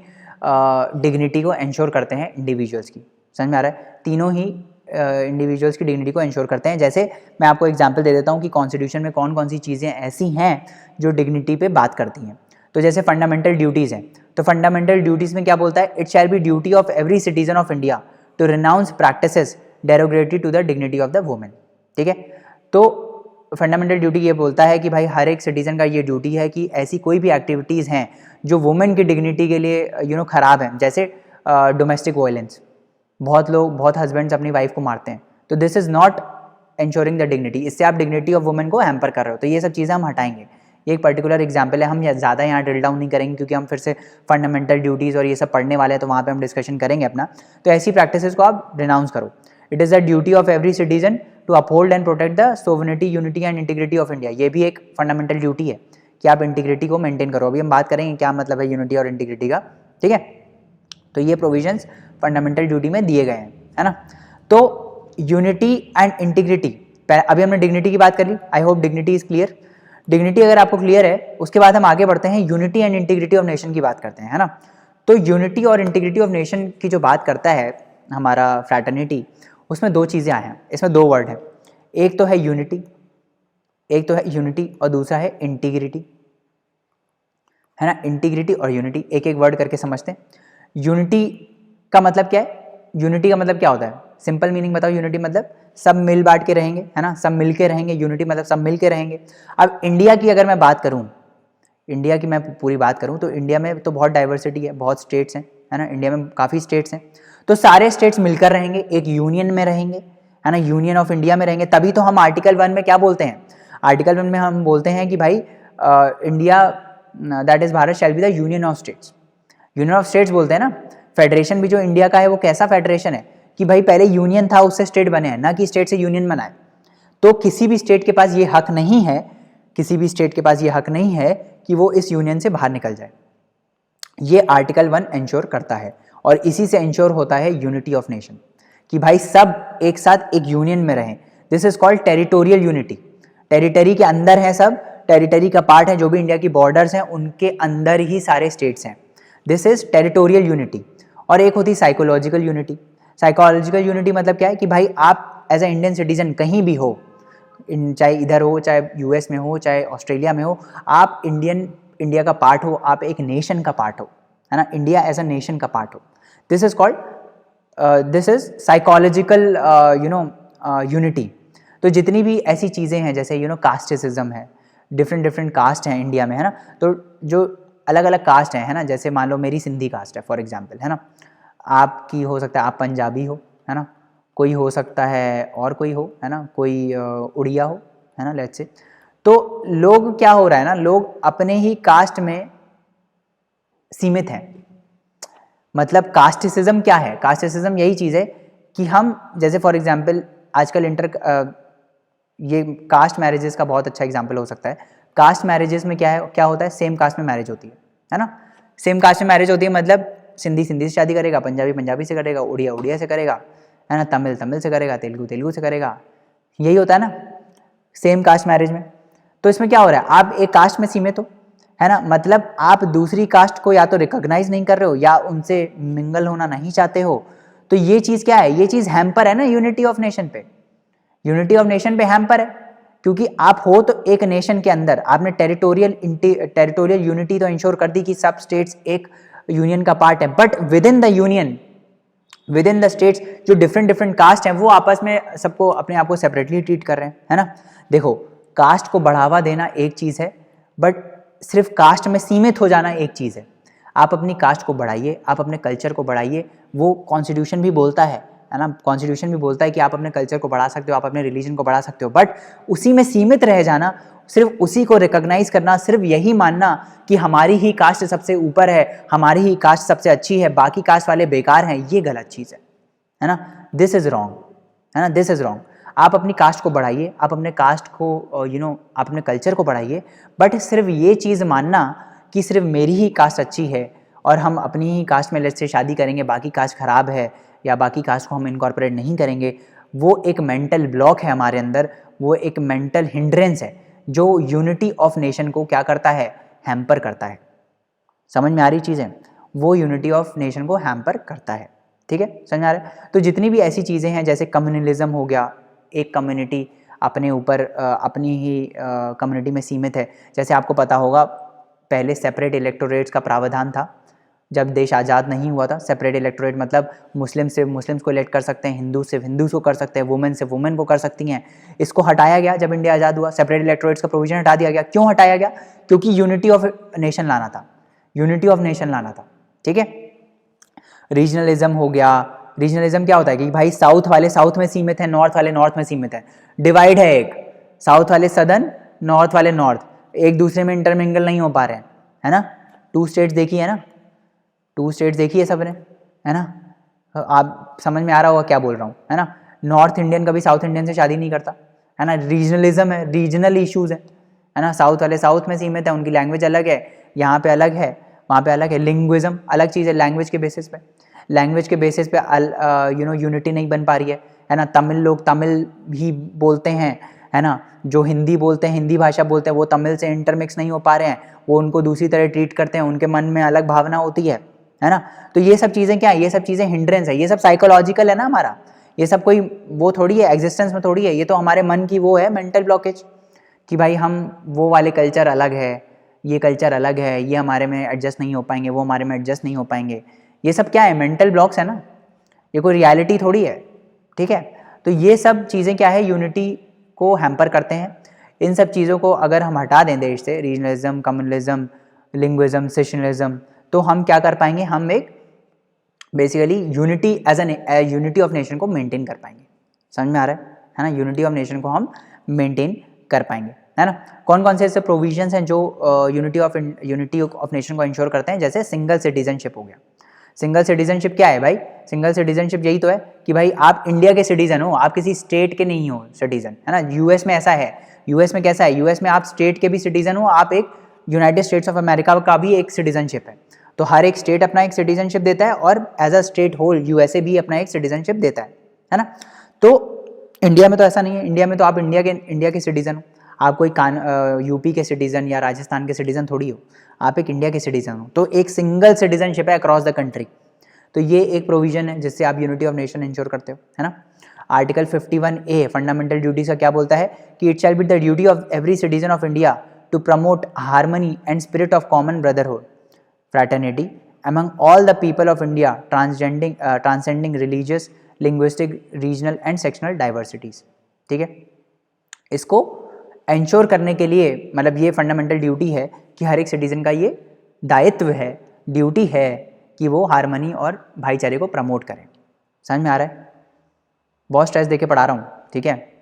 डिग्निटी को इंश्योर करते हैं इंडिविजुअल्स की। समझ में आ रहा है? तीनों ही इंडिविजुअल्स की डिग्निटी को इंश्योर करते हैं। जैसे मैं आपको एग्जांपल दे देता हूँ कि कॉन्स्टिट्यूशन में कौन कौन सी चीज़ें ऐसी हैं जो डिग्निटी पे बात करती हैं। तो जैसे फंडामेंटल ड्यूटीज़ हैं, तो फंडामेंटल ड्यूटीज़ में क्या बोलता है? It shall be duty of every citizen of India to renounce practices derogatory to the dignity of the women, ठीक है। तो फंडामेंटल ड्यूटी ये बोलता है कि भाई हर एक सिटीजन का ये ड्यूटी है कि ऐसी कोई भी एक्टिविटीज़ हैं जो वुमेन की डिग्निटी के लिए ख़राब हैं, जैसे डोमेस्टिक वायलेंस, बहुत हस्बैंड्स अपनी वाइफ को मारते हैं, तो this is not ensuring the dignity, इससे आप डिग्निटी ऑफ वुमेन को हैम्पर कर रहे हो। तो ये सब चीज़ें हम हटाएंगे। ये एक पर्टिकुलर एग्जाम्पल है, हम ज़्यादा यहाँ ड्रिल डाउन नहीं करेंगे, क्योंकि हम फिर से फंडामेंटल ड्यूटीज़ और ये सब पढ़ने वाले हैं, तो वहाँ पे हम डिस्कशन करेंगे अपना। तो ऐसी प्रैक्टिसेस को आप रिनाउंस करो। It is the duty of every citizen to uphold and protect the sovereignty, unity and integrity of India. ये भी एक फंडामेंटल ड्यूटी है कि आप इंटीग्रिटी को मेंटेन करो। अभी हम बात करेंगे क्या मतलब है यूनिटी और इंटीग्रिटी का, ठीक है। तो ये प्रोविजंस फंडामेंटल ड्यूटी में दिए गए हैं, है ना। तो यूनिटी एंड इंटीग्रिटी, अभी हमने डिग्निटी की बात कर ली। I hope dignity is clear. Dignity अगर आपको क्लियर है, उसके बाद हम आगे बढ़ते हैं, unity and integrity of nation की बात करते हैं, है ना। तो यूनिटी और इंटीग्रिटी ऑफ नेशन की जो बात करता है हमारा फ्रैटर्निटी, उसमें दो चीज़ें आए हैं, इसमें दो वर्ड है। एक तो है यूनिटी और दूसरा है इंटीग्रिटी, है ना। इंटीग्रिटी और यूनिटी, एक एक वर्ड करके समझते हैं। यूनिटी का मतलब क्या है? यूनिटी का मतलब क्या होता है? सिंपल मीनिंग बताओ। यूनिटी मतलब सब मिल बांट के रहेंगे, है ना, सब मिल के रहेंगे। यूनिटी मतलब सब मिल के रहेंगे। अब इंडिया की अगर मैं बात करूं, इंडिया की मैं पूरी बात करूं, तो इंडिया में तो बहुत डाइवर्सिटी है, बहुत स्टेट्स हैं, है ना। इंडिया में काफ़ी स्टेट्स हैं, तो सारे स्टेट्स मिलकर रहेंगे, एक यूनियन में रहेंगे, है ना, यूनियन ऑफ इंडिया में रहेंगे। तभी तो हम आर्टिकल 1 में क्या बोलते हैं? आर्टिकल 1 में हम बोलते हैं कि भाई India that is Bharat shell be the union of states. Union of states बोलते हैं ना। फेडरेशन भी जो इंडिया का है वो कैसा फेडरेशन है कि भाई पहले यूनियन था, उससे स्टेट बने हैं, ना कि स्टेट से यूनियन बनाए। तो किसी भी स्टेट के पास ये हक नहीं है, किसी भी स्टेट के पास ये हक नहीं है कि वो इस यूनियन से बाहर निकल जाए। ये आर्टिकल 1 इंश्योर करता है, और इसी से इंश्योर होता है यूनिटी ऑफ नेशन, कि भाई सब एक साथ एक यूनियन में रहें। This is called territorial unity. Territory के अंदर है सब, टेरिटरी का पार्ट है, जो भी इंडिया की बॉर्डर्स हैं उनके अंदर ही सारे स्टेट्स हैं। This is territorial unity. और एक होती साइकोलॉजिकल यूनिटी। साइकोलॉजिकल यूनिटी मतलब क्या है कि भाई आप एज ए इंडियन सिटीजन कहीं भी हो, चाहे इधर हो, चाहे यूएस में हो, चाहे ऑस्ट्रेलिया में हो, आप इंडिया का पार्ट हो, आप एक नेशन का पार्ट हो, है ना, इंडिया एज अ नेशन का पार्ट हो। This is called this is psychological unity. तो जितनी भी ऐसी चीज़ें हैं, जैसे कास्टिसिज्म है, डिफरेंट कास्ट हैं इंडिया में, है ना। तो जो अलग अलग कास्ट हैं, है ना, जैसे मान लो मेरी सिंधी कास्ट है फॉर एग्जांपल, है ना, आपकी हो सकता है आप पंजाबी हो, है ना, कोई हो सकता है और कोई हो, है ना, कोई उड़िया हो, है ना, लेट्स से। तो लोग क्या हो रहा है ना, लोग अपने ही कास्ट में सीमित हैं। मतलब कास्टिसिज्म क्या है? कास्टिसिज्म यही चीज़ है कि हम, जैसे फॉर एग्जांपल आजकल ये कास्ट मैरिजेस का बहुत अच्छा एग्जांपल हो सकता है। कास्ट मैरिजेस में क्या होता है, सेम कास्ट में मैरिज होती है ना। सेम कास्ट में मैरिज होती है, मतलब सिंधी से शादी करेगा, पंजाबी से करेगा, उड़िया से करेगा, है ना, तमिल से करेगा, तेलुगु से करेगा, यही होता है ना सेम कास्ट मैरिज में। तो इसमें क्या हो रहा है, आप एक कास्ट में सीमित हो, है ना, मतलब आप दूसरी कास्ट को या तो रिकॉग्नाइज नहीं कर रहे हो या उनसे मिंगल होना नहीं चाहते हो। तो ये चीज़ क्या है, ये चीज़ हैम्पर है ना यूनिटी ऑफ नेशन पे। यूनिटी ऑफ नेशन पे हैम्पर है, क्योंकि आप हो तो एक नेशन के अंदर, आपने टेरिटोरियल यूनिटी तो इंश्योर कर दी कि सब स्टेट्स एक यूनियन का पार्ट है, but with in the states जो डिफरेंट कास्ट हैं वो आपस में सबको अपने आप को सेपरेटली ट्रीट कर रहे हैं, है ना। देखो, कास्ट को बढ़ावा देना एक चीज़ है, बट सिर्फ कास्ट में सीमित हो जाना एक चीज़ है। आप अपनी कास्ट को बढ़ाइए, आप अपने कल्चर को बढ़ाइए, वो कॉन्स्टिट्यूशन भी बोलता है ना, कॉन्स्टिट्यूशन भी बोलता है कि आप अपने कल्चर को बढ़ा सकते हो, आप अपने रिलीजन को बढ़ा सकते हो, बट उसी में सीमित रह जाना, सिर्फ उसी को रिकॉग्नाइज करना, सिर्फ यही मानना कि हमारी ही कास्ट सबसे ऊपर है, हमारी ही कास्ट सबसे अच्छी है, बाकी कास्ट वाले बेकार हैं, ये गलत चीज़ है ना। दिस इज़ रॉन्ग, है ना, दिस इज़ रॉन्ग। आप अपनी कास्ट को बढ़ाइए, आप अपने कास्ट को आप अपने कल्चर को बढ़ाइए, बट सिर्फ ये चीज़ मानना कि सिर्फ मेरी ही कास्ट अच्छी है और हम अपनी ही कास्ट में लेट्स से शादी करेंगे, बाकी कास्ट ख़राब है या बाकी कास्ट को हम इनकॉर्पोरेट नहीं करेंगे, वो एक मेंटल ब्लॉक है हमारे अंदर, वो एक मेंटल हिंड्रेंस है जो यूनिटी ऑफ नेशन को क्या करता है, हैम्पर करता है। समझ में आ रही चीज़ें, वो यूनिटी ऑफ नेशन को हैम्पर करता है, ठीक है, समझ आ रहा है। तो जितनी भी ऐसी चीज़ें हैं, जैसे कम्युनलिज्म हो गया, एक कम्युनिटी अपने ऊपर अपनी ही कम्युनिटी में सीमित है। जैसे आपको पता होगा पहले सेपरेट इलेक्टोरेट्स का प्रावधान था, जब देश आज़ाद नहीं हुआ था। सेपरेट इलेक्टोरेट मतलब मुस्लिम से मुस्लिम्स को इलेक्ट कर सकते हैं, हिंदू से हिंदूज को कर सकते हैं, वुमेन से वुमेन को कर सकती हैं। इसको हटाया गया जब इंडिया आज़ाद हुआ, सेपरेट इलेक्टोरेट्स का प्रोविजन हटा दिया गया। क्यों हटाया गया? क्योंकि यूनिटी ऑफ नेशन लाना था, यूनिटी ऑफ नेशन लाना था, ठीक है। रीजनलिज्म हो गया। रीजनलिज्म क्या होता है कि भाई साउथ वाले साउथ में सीमित है, नॉर्थ वाले नॉर्थ में सीमित है, डिवाइड है एक, साउथ वाले सदर्न, नॉर्थ वाले नॉर्थ, एक दूसरे में इंटरमिंगल नहीं हो पा रहे हैं, है ना। 2 स्टेट्स देखी है ना, 2 स्टेट्स देखी है सबने, है ना। आप समझ में आ रहा होगा क्या बोल रहा हूँ, है ना। नॉर्थ इंडियन कभी साउथ इंडियन से शादी नहीं करता, है ना। रीजनलिज्म है, रीजनल इश्यूज है ना। साउथ वाले साउथ में सीमित है, उनकी लैंग्वेज अलग है, यहाँ पे अलग है, वहाँ पे अलग है। लिंग्विज्म अलग चीज़ है, लैंग्वेज के बेसिस पे, लैंग्वेज के बेसिस पे यूनिटी नहीं बन पा रही है ना। तमिल लोग तमिल भी बोलते हैं, है ना। जो हिंदी बोलते हैं, हिंदी भाषा बोलते हैं, वो तमिल से इंटरमिक्स नहीं हो पा रहे हैं, वो उनको दूसरी तरह ट्रीट करते हैं, उनके मन में अलग भावना होती है ना। तो ये सब चीज़ें क्या है, ये सब चीज़ें हिंड्रेंस है, ये सब साइकोलॉजिकल है ना हमारा, ये सब कोई वो थोड़ी है एग्जिस्टेंस में थोड़ी है, ये तो हमारे मन की वो है मेंटल ब्लॉकेज कि भाई हम वो वाले कल्चर अलग है, ये कल्चर अलग है, ये हमारे में एडजस्ट नहीं हो पाएंगे, वो हमारे में एडजस्ट नहीं हो पाएंगे। ये सब क्या है, मेंटल ब्लॉक्स है ना, ये कोई रियलिटी थोड़ी है, ठीक है। तो ये सब चीज़ें क्या है, यूनिटी को हैम्पर करते हैं। इन सब चीज़ों को अगर हम हटा दें देश से, रीजनलिज्म, कम्युनलिज्म, लिंग्विज्म, सेशनलिज्म, तो हम क्या कर पाएंगे, हम एक basically unity as an unity of nation को मेंटेन कर पाएंगे। समझ में आ रहा है ना, यूनिटी ऑफ नेशन को हम मेंटेन कर पाएंगे, है ना। कौन कौन से ऐसे प्रोविजंस हैं जो यूनिटी ऑफ नेशन को इंश्योर करते हैं? जैसे सिंगल सिटीजनशिप हो गया। सिंगल सिटीजनशिप क्या है भाई? सिंगल सिटीजनशिप यही तो है कि भाई आप इंडिया के सिटीजन हो, आप किसी स्टेट के नहीं हो सिटीजन, है ना। यूएस में ऐसा है, यूएस में कैसा है, यूएस में आप स्टेट के भी सिटीजन हो, आप एक यूनाइटेड स्टेट्स ऑफ अमेरिका का भी एक सिटीजनशिप है। तो हर एक स्टेट अपना एक सिटीजनशिप देता है और as a state whole USA भी अपना एक सिटीजनशिप देता है ना। तो इंडिया में तो ऐसा नहीं है, इंडिया में तो आप इंडिया के सिटीजन हो, आप कोई यूपी के सिटीजन या राजस्थान के सिटीजन थोड़ी हो, आप एक इंडिया के सिटीजन हो। तो एक सिंगल सिटीजनशिप है अक्रॉस द कंट्री। तो ये एक प्रोविजन है जिससे आप यूनिटी ऑफ नेशन इंश्योर करते हो, है ना। आर्टिकल 51A फंडामेंटल ड्यूटीज का क्या बोलता है कि it shall be the duty of every citizen of India to promote harmony and spirit of common brotherhood fraternity among all the people of India transcending religious, linguistic, regional and sectional diversities। ठीक है, इसको ensure करने के लिए मतलब ये fundamental duty है कि हर एक सिटीजन का ये दायित्व है, ड्यूटी है कि वो हारमनी और भाईचारे को प्रमोट करें। समझ में आ रहा है? बहुत स्ट्रेस देके पढ़ा रहा हूँ, ठीक है,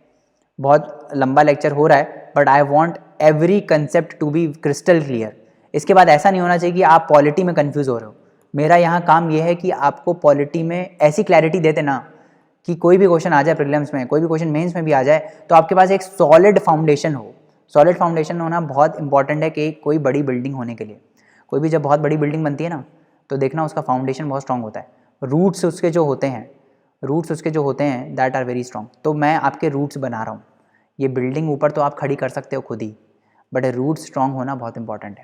बहुत लंबा लेक्चर हो रहा है, but I want every concept to be crystal clear. इसके बाद ऐसा नहीं होना चाहिए कि आप पॉलिटी में कंफ्यूज हो रहे हो। मेरा यहाँ काम ये है कि आपको पॉलिटी में ऐसी क्लैरिटी दे देना कि कोई भी क्वेश्चन आ जाए प्रीलिम्स में, कोई भी क्वेश्चन मेंस में भी आ जाए, तो आपके पास एक सॉलिड फाउंडेशन हो। सॉलिड फाउंडेशन होना बहुत इंपॉर्टेंट है कि कोई बड़ी बिल्डिंग होने के लिए। कोई भी जब बहुत बड़ी बिल्डिंग बनती है ना, तो देखना उसका फाउंडेशन बहुत स्ट्रांग होता है। रूट्स उसके जो होते हैं दैट आर वेरी स्ट्रांग। तो मैं आपके रूट्स बना रहा हूँ। ये बिल्डिंग ऊपर तो आप खड़ी कर सकते हो खुद ही, बट रूट स्ट्रांग होना बहुत इंपॉर्टेंट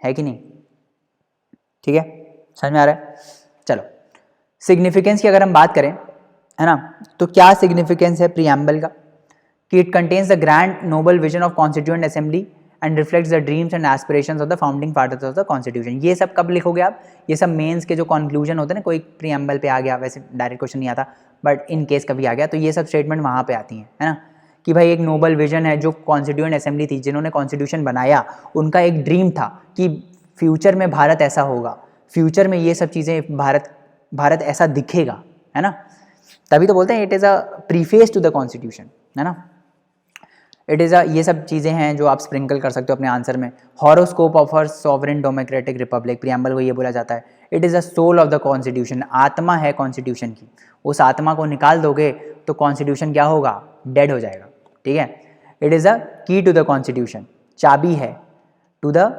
है कि नहीं? ठीक है, समझ में आ रहा है? चलो, सिग्निफिकेंस की अगर हम बात करें, है ना, तो क्या सिग्निफिकेंस है प्रीएम्बल का? कि it contains the grand noble vision of constituent assembly and reflects the dreams and aspirations of the founding fathers of the constitution. ये सब कब लिखोगे आप? ये सब मेंस के जो कंक्लूजन होते हैं ना, कोई प्रीएम्बल पे आ गया, वैसे डायरेक्ट क्वेश्चन नहीं आता, बट इन केस कभी आ गया तो ये सब स्टेटमेंट वहाँ पे आती हैं, है ना, कि भाई एक नोबल विजन है जो कॉन्स्टिट्यूएंट असेंबली थी, जिन्होंने कॉन्स्टिट्यूशन बनाया, उनका एक ड्रीम था कि फ्यूचर में भारत ऐसा होगा, फ्यूचर में ये सब चीज़ें भारत ऐसा दिखेगा, है ना। तभी तो बोलते हैं it is a preface to the constitution, है ना। इट इज़ अ, ये सब चीज़ें हैं जो आप स्प्रिंकल कर सकते हो अपने आंसर में। Horoscope of a sovereign democratic republic, preamble को ये बोला जाता है। It is a soul of the constitution, आत्मा है कॉन्स्टिट्यूशन की। उस आत्मा को निकाल दोगे तो कॉन्स्टिट्यूशन क्या होगा? डेड हो जाएगा, ठीक है। इट इज़ अ की टू द कॉन्स्टिट्यूशन, चाबी है to the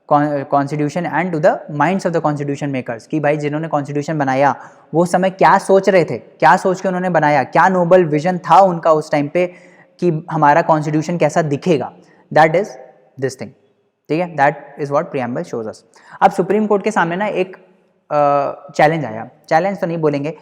constitution and to the minds of the constitution makers, कि भाई जिन्होंने कॉन्स्टिट्यूशन बनाया वो समय क्या सोच रहे थे, क्या सोच के उन्होंने बनाया, क्या नोबल विजन था उनका उस टाइम पे कि हमारा कॉन्स्टिट्यूशन कैसा दिखेगा। दैट इज दिस थिंग, ठीक है, that is what preamble shows us. अब सुप्रीम कोर्ट के सामने ना एक चैलेंज आया, चैलेंज तो नहीं बोलेंगे,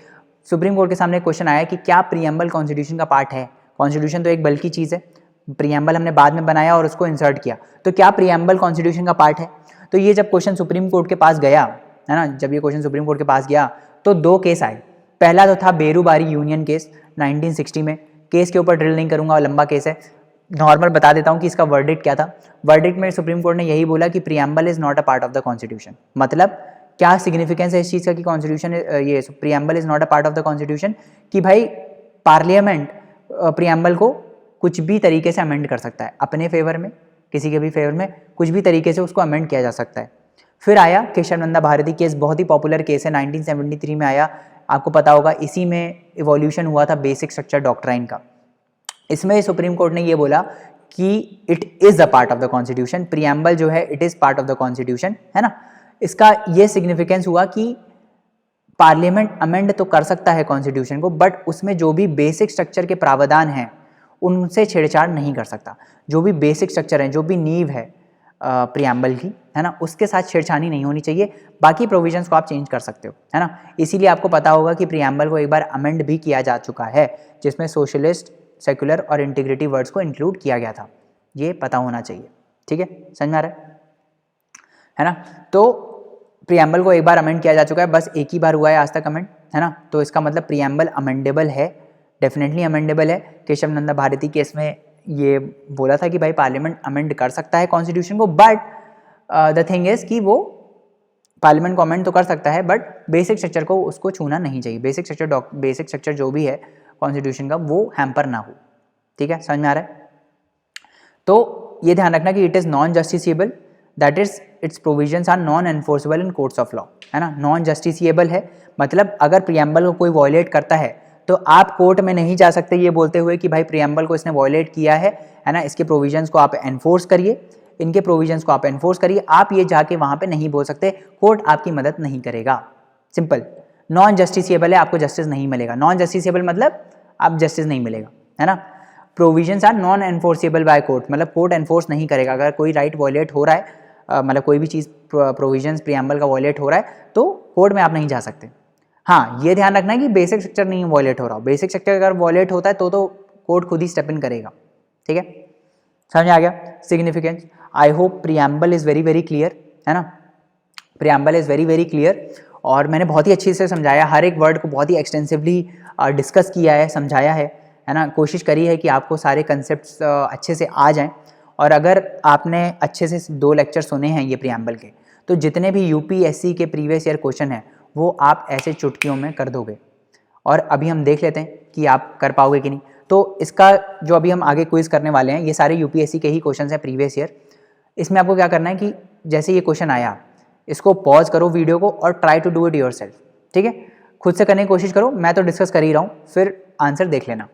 सुप्रीम कोर्ट के सामने एक क्वेश्चन आया कि क्या प्रीएम्बल कॉन्स्टिट्यूशन का पार्ट है? कॉन्स्टिट्यूशन तो एक बल्कि चीज़ है, प्रीएम्बल हमने बाद में बनाया और उसको इंसर्ट किया, तो क्या प्रीएम्बल कॉन्स्टिट्यूशन का पार्ट है? तो ये जब क्वेश्चन सुप्रीम कोर्ट के पास गया, है ना, जब ये क्वेश्चन सुप्रीम कोर्ट के पास गया तो दो केस आए। पहला तो था बेरूबारी यूनियन केस 1960 में। केस के ऊपर ड्रिल नहीं करूंगा, लंबा केस है, नॉर्मल बता देता हूँ कि इसका वर्डिक्ट क्या था। वर्डिक्ट में सुप्रीम कोर्ट ने यही बोला कि preamble is not a part of the constitution. मतलब क्या सिग्निफिकेंस है इस चीज़ का कि कॉन्स्टिट्यूशन, ये preamble is not a part of the constitution, कि भाई पार्लियामेंट प्रीएम्बल को कुछ भी तरीके से अमेंड कर सकता है, अपने फेवर में, किसी के भी फेवर में, कुछ भी तरीके से उसको अमेंड किया जा सकता है। फिर आया केशवानंदा भारती केस, बहुत ही पॉपुलर केस है, 1973 में आया, आपको पता होगा। इसी में इवोल्यूशन हुआ था बेसिक स्ट्रक्चर डॉक्ट्राइन का। इसमें सुप्रीम कोर्ट ने ये बोला कि it is a part of the constitution, preamble जो है it is part of the constitution, है ना। इसका ये सिग्निफिकेंस हुआ कि पार्लियामेंट अमेंड तो कर सकता है कॉन्स्टिट्यूशन को, बट उसमें जो भी बेसिक स्ट्रक्चर के प्रावधान हैं उनसे छेड़छाड़ नहीं कर सकता। जो भी बेसिक स्ट्रक्चर है, जो भी नींव है प्रीएम्बल की, है ना, उसके साथ छेड़छाड़ी नहीं होनी चाहिए। बाकी प्रोविजंस को आप चेंज कर सकते हो, है ना। इसीलिए आपको पता होगा कि प्रीएम्बल को एक बार अमेंड भी किया जा चुका है, जिसमें सोशलिस्ट, सेक्युलर और इंटीग्रिटी वर्ड्स को इंक्लूड किया गया था। ये पता होना चाहिए, ठीक है, समझ में आ रहा है ना। तो प्रीएम्बल को एक बार अमेंड किया जा चुका है, बस एक ही बार हुआ है आज तक अमेंड, है ना। तो इसका मतलब प्रीएम्बल अमेंडेबल है, डेफिनेटली अमेंडेबल है। केशवानंदा भारती केस में ये बोला था कि भाई पार्लियामेंट अमेंड कर सकता है कॉन्स्टिट्यूशन को, बट द थिंग इज कि वो पार्लियामेंट को अमेंड तो कर सकता है, बट बेसिक स्ट्रक्चर को उसको छूना नहीं चाहिए। बेसिक स्ट्रक्चर जो भी है कॉन्स्टिट्यूशन का वो हैम्पर ना हो, ठीक है, समझ में आ रहा है। तो ये ध्यान रखना कि it is non justiciable, that is its provisions are non enforceable in courts of law, है ना। नॉन जस्टिसिएबल है मतलब अगर प्रीएम्बल को कोई वॉयलेट करता है तो आप कोर्ट में नहीं जा सकते ये बोलते हुए कि भाई प्रीएम्बल को इसने वॉयलेट किया है ना, इसके प्रोविजंस को आप एनफोर्स करिए, इनके प्रोविजंस को आप एनफोर्स करिए। आप ये जाके वहाँ पे नहीं बोल सकते, कोर्ट आपकी मदद नहीं करेगा, सिंपल। नॉन जस्टिसिएबल है, आपको जस्टिस नहीं मिलेगा। नॉन जस्टिसिएबल मतलब आप जस्टिस नहीं मिलेगा, है ना। Provisions are non enforceable by court, मतलब कोर्ट एनफोर्स नहीं करेगा। अगर कोई राइट वॉयलेट हो रहा है, मतलब कोई भी चीज़ प्रोविजंस प्रीएम्बल का वॉयलेट हो रहा है तो कोर्ट में आप नहीं जा सकते। हाँ, ये ध्यान रखना है कि बेसिक स्ट्रक्चर नहीं वॉयलेट हो रहा हो। बेसिक स्ट्रक्चर अगर वॉयलेट होता है तो कोर्ट खुद ही स्टेप इन करेगा, ठीक है, समझ में आ गया significance. I hope preamble is very very clear, है ना। Preamble is very very clear और मैंने बहुत ही अच्छे से समझाया, हर एक वर्ड को बहुत ही एक्सटेंसिवली डिस्कस किया है, समझाया है ना। कोशिश करी है कि आपको सारे कंसेप्ट अच्छे से आ जाएं। और अगर आपने अच्छे से 2 लेक्चर सुने हैं ये प्रीएम्बल के, तो जितने भी यूपीएससी के प्रीवियस ईयर क्वेश्चन हैं वो आप ऐसे चुटकियों में कर दोगे। और अभी हम देख लेते हैं कि आप कर पाओगे कि नहीं। तो इसका जो अभी हम आगे क्विज करने वाले हैं ये सारे यूपीएससी के ही क्वेश्चन हैं प्रीवियस ईयर। इसमें आपको क्या करना है कि जैसे ये क्वेश्चन आया इसको पॉज करो वीडियो को और try to do it yourself, ठीक है, खुद से करने की कोशिश करो, मैं तो डिस्कस कर ही रहा हूँ, फिर आंसर देख लेना।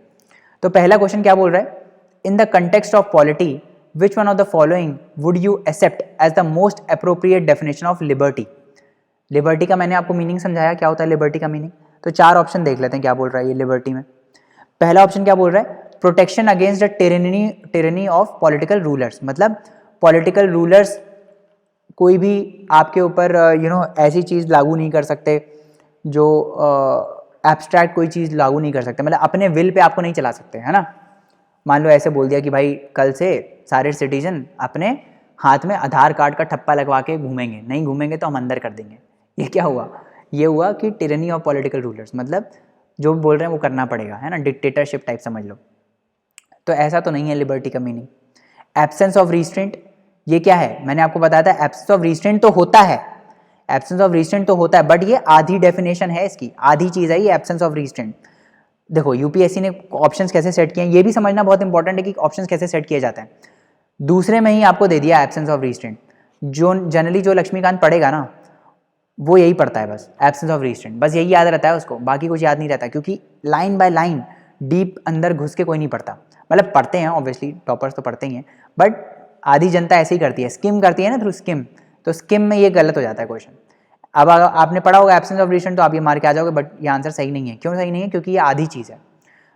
तो पहला क्वेश्चन क्या बोल रहा है, in the context of polity which one of the following would you accept as the most appropriate definition of liberty. Liberty का मैंने आपको मीनिंग समझाया क्या होता है लिबर्टी का मीनिंग। तो 4 ऑप्शन देख लेते हैं क्या बोल रहा है ये लिबर्टी में। पहला ऑप्शन क्या बोल रहा है, protection against the tyranny of political rulers, मतलब पॉलिटिकल रूलर्स कोई भी आपके ऊपर ऐसी चीज़ लागू नहीं कर सकते जो एब्स्ट्रैक्ट कोई चीज़ लागू नहीं कर सकते, मतलब अपने विल पे आपको नहीं चला सकते, है ना। मान लो ऐसे बोल दिया कि भाई कल से सारे सिटीजन अपने हाथ में आधार कार्ड का ठप्पा लगवा के घूमेंगे, नहीं घूमेंगे तो हम अंदर कर देंगे। ये क्या हुआ, ये हुआ कि टिरनी ऑफ पॉलिटिकल रूलर्स, मतलब जो बोल रहे हैं वो करना पड़ेगा, है ना, डिक्टेटरशिप टाइप समझ लो। तो ऐसा तो नहीं है लिबर्टी का मीनिंग। एब्सेंस ऑफ रिस्ट्रेंट, ये क्या है, मैंने आपको बताया था एब्सेंस ऑफ रिस्ट्रेंट तो होता है, एब्सेंस ऑफ रिस्ट्रेंट तो होता है, बट ये आधी डेफिनेशन है इसकी, आधी चीज़ है ये एब्सेंस ऑफ रिस्ट्रेंट। देखो यूपीएससी ने ऑप्शंस कैसे सेट किए हैं ये भी समझना बहुत इंपॉर्टेंट है कि ऑप्शंस कैसे सेट किए जाते हैं। दूसरे में ही आपको दे दिया एब्सेंस ऑफ रिस्ट्रेंट, जो जनरली जो लक्ष्मीकांत पढ़ेगा ना वो यही पढ़ता है, बस एब्सेंस ऑफ रिस्ट्रेंट, बस यही याद रहता है उसको, बाकी कुछ याद नहीं रहता, क्योंकि लाइन बाय लाइन डीप अंदर घुस के कोई नहीं पढ़ता। मतलब पढ़ते हैं ऑब्वियसली, टॉपर्स तो पढ़ते ही हैं, बट आधी जनता ऐसे ही करती है, स्किम करती है ना थ्रू स्किम, तो स्किम में ये गलत हो जाता है क्वेश्चन। अब आपने पढ़ा होगा एब्सेंस ऑफ रिस्ट्रेंट तो आप ये मार के आ जाओगे, बट ये आंसर सही नहीं है। क्यों सही नहीं है, क्योंकि ये आधी चीज़ है।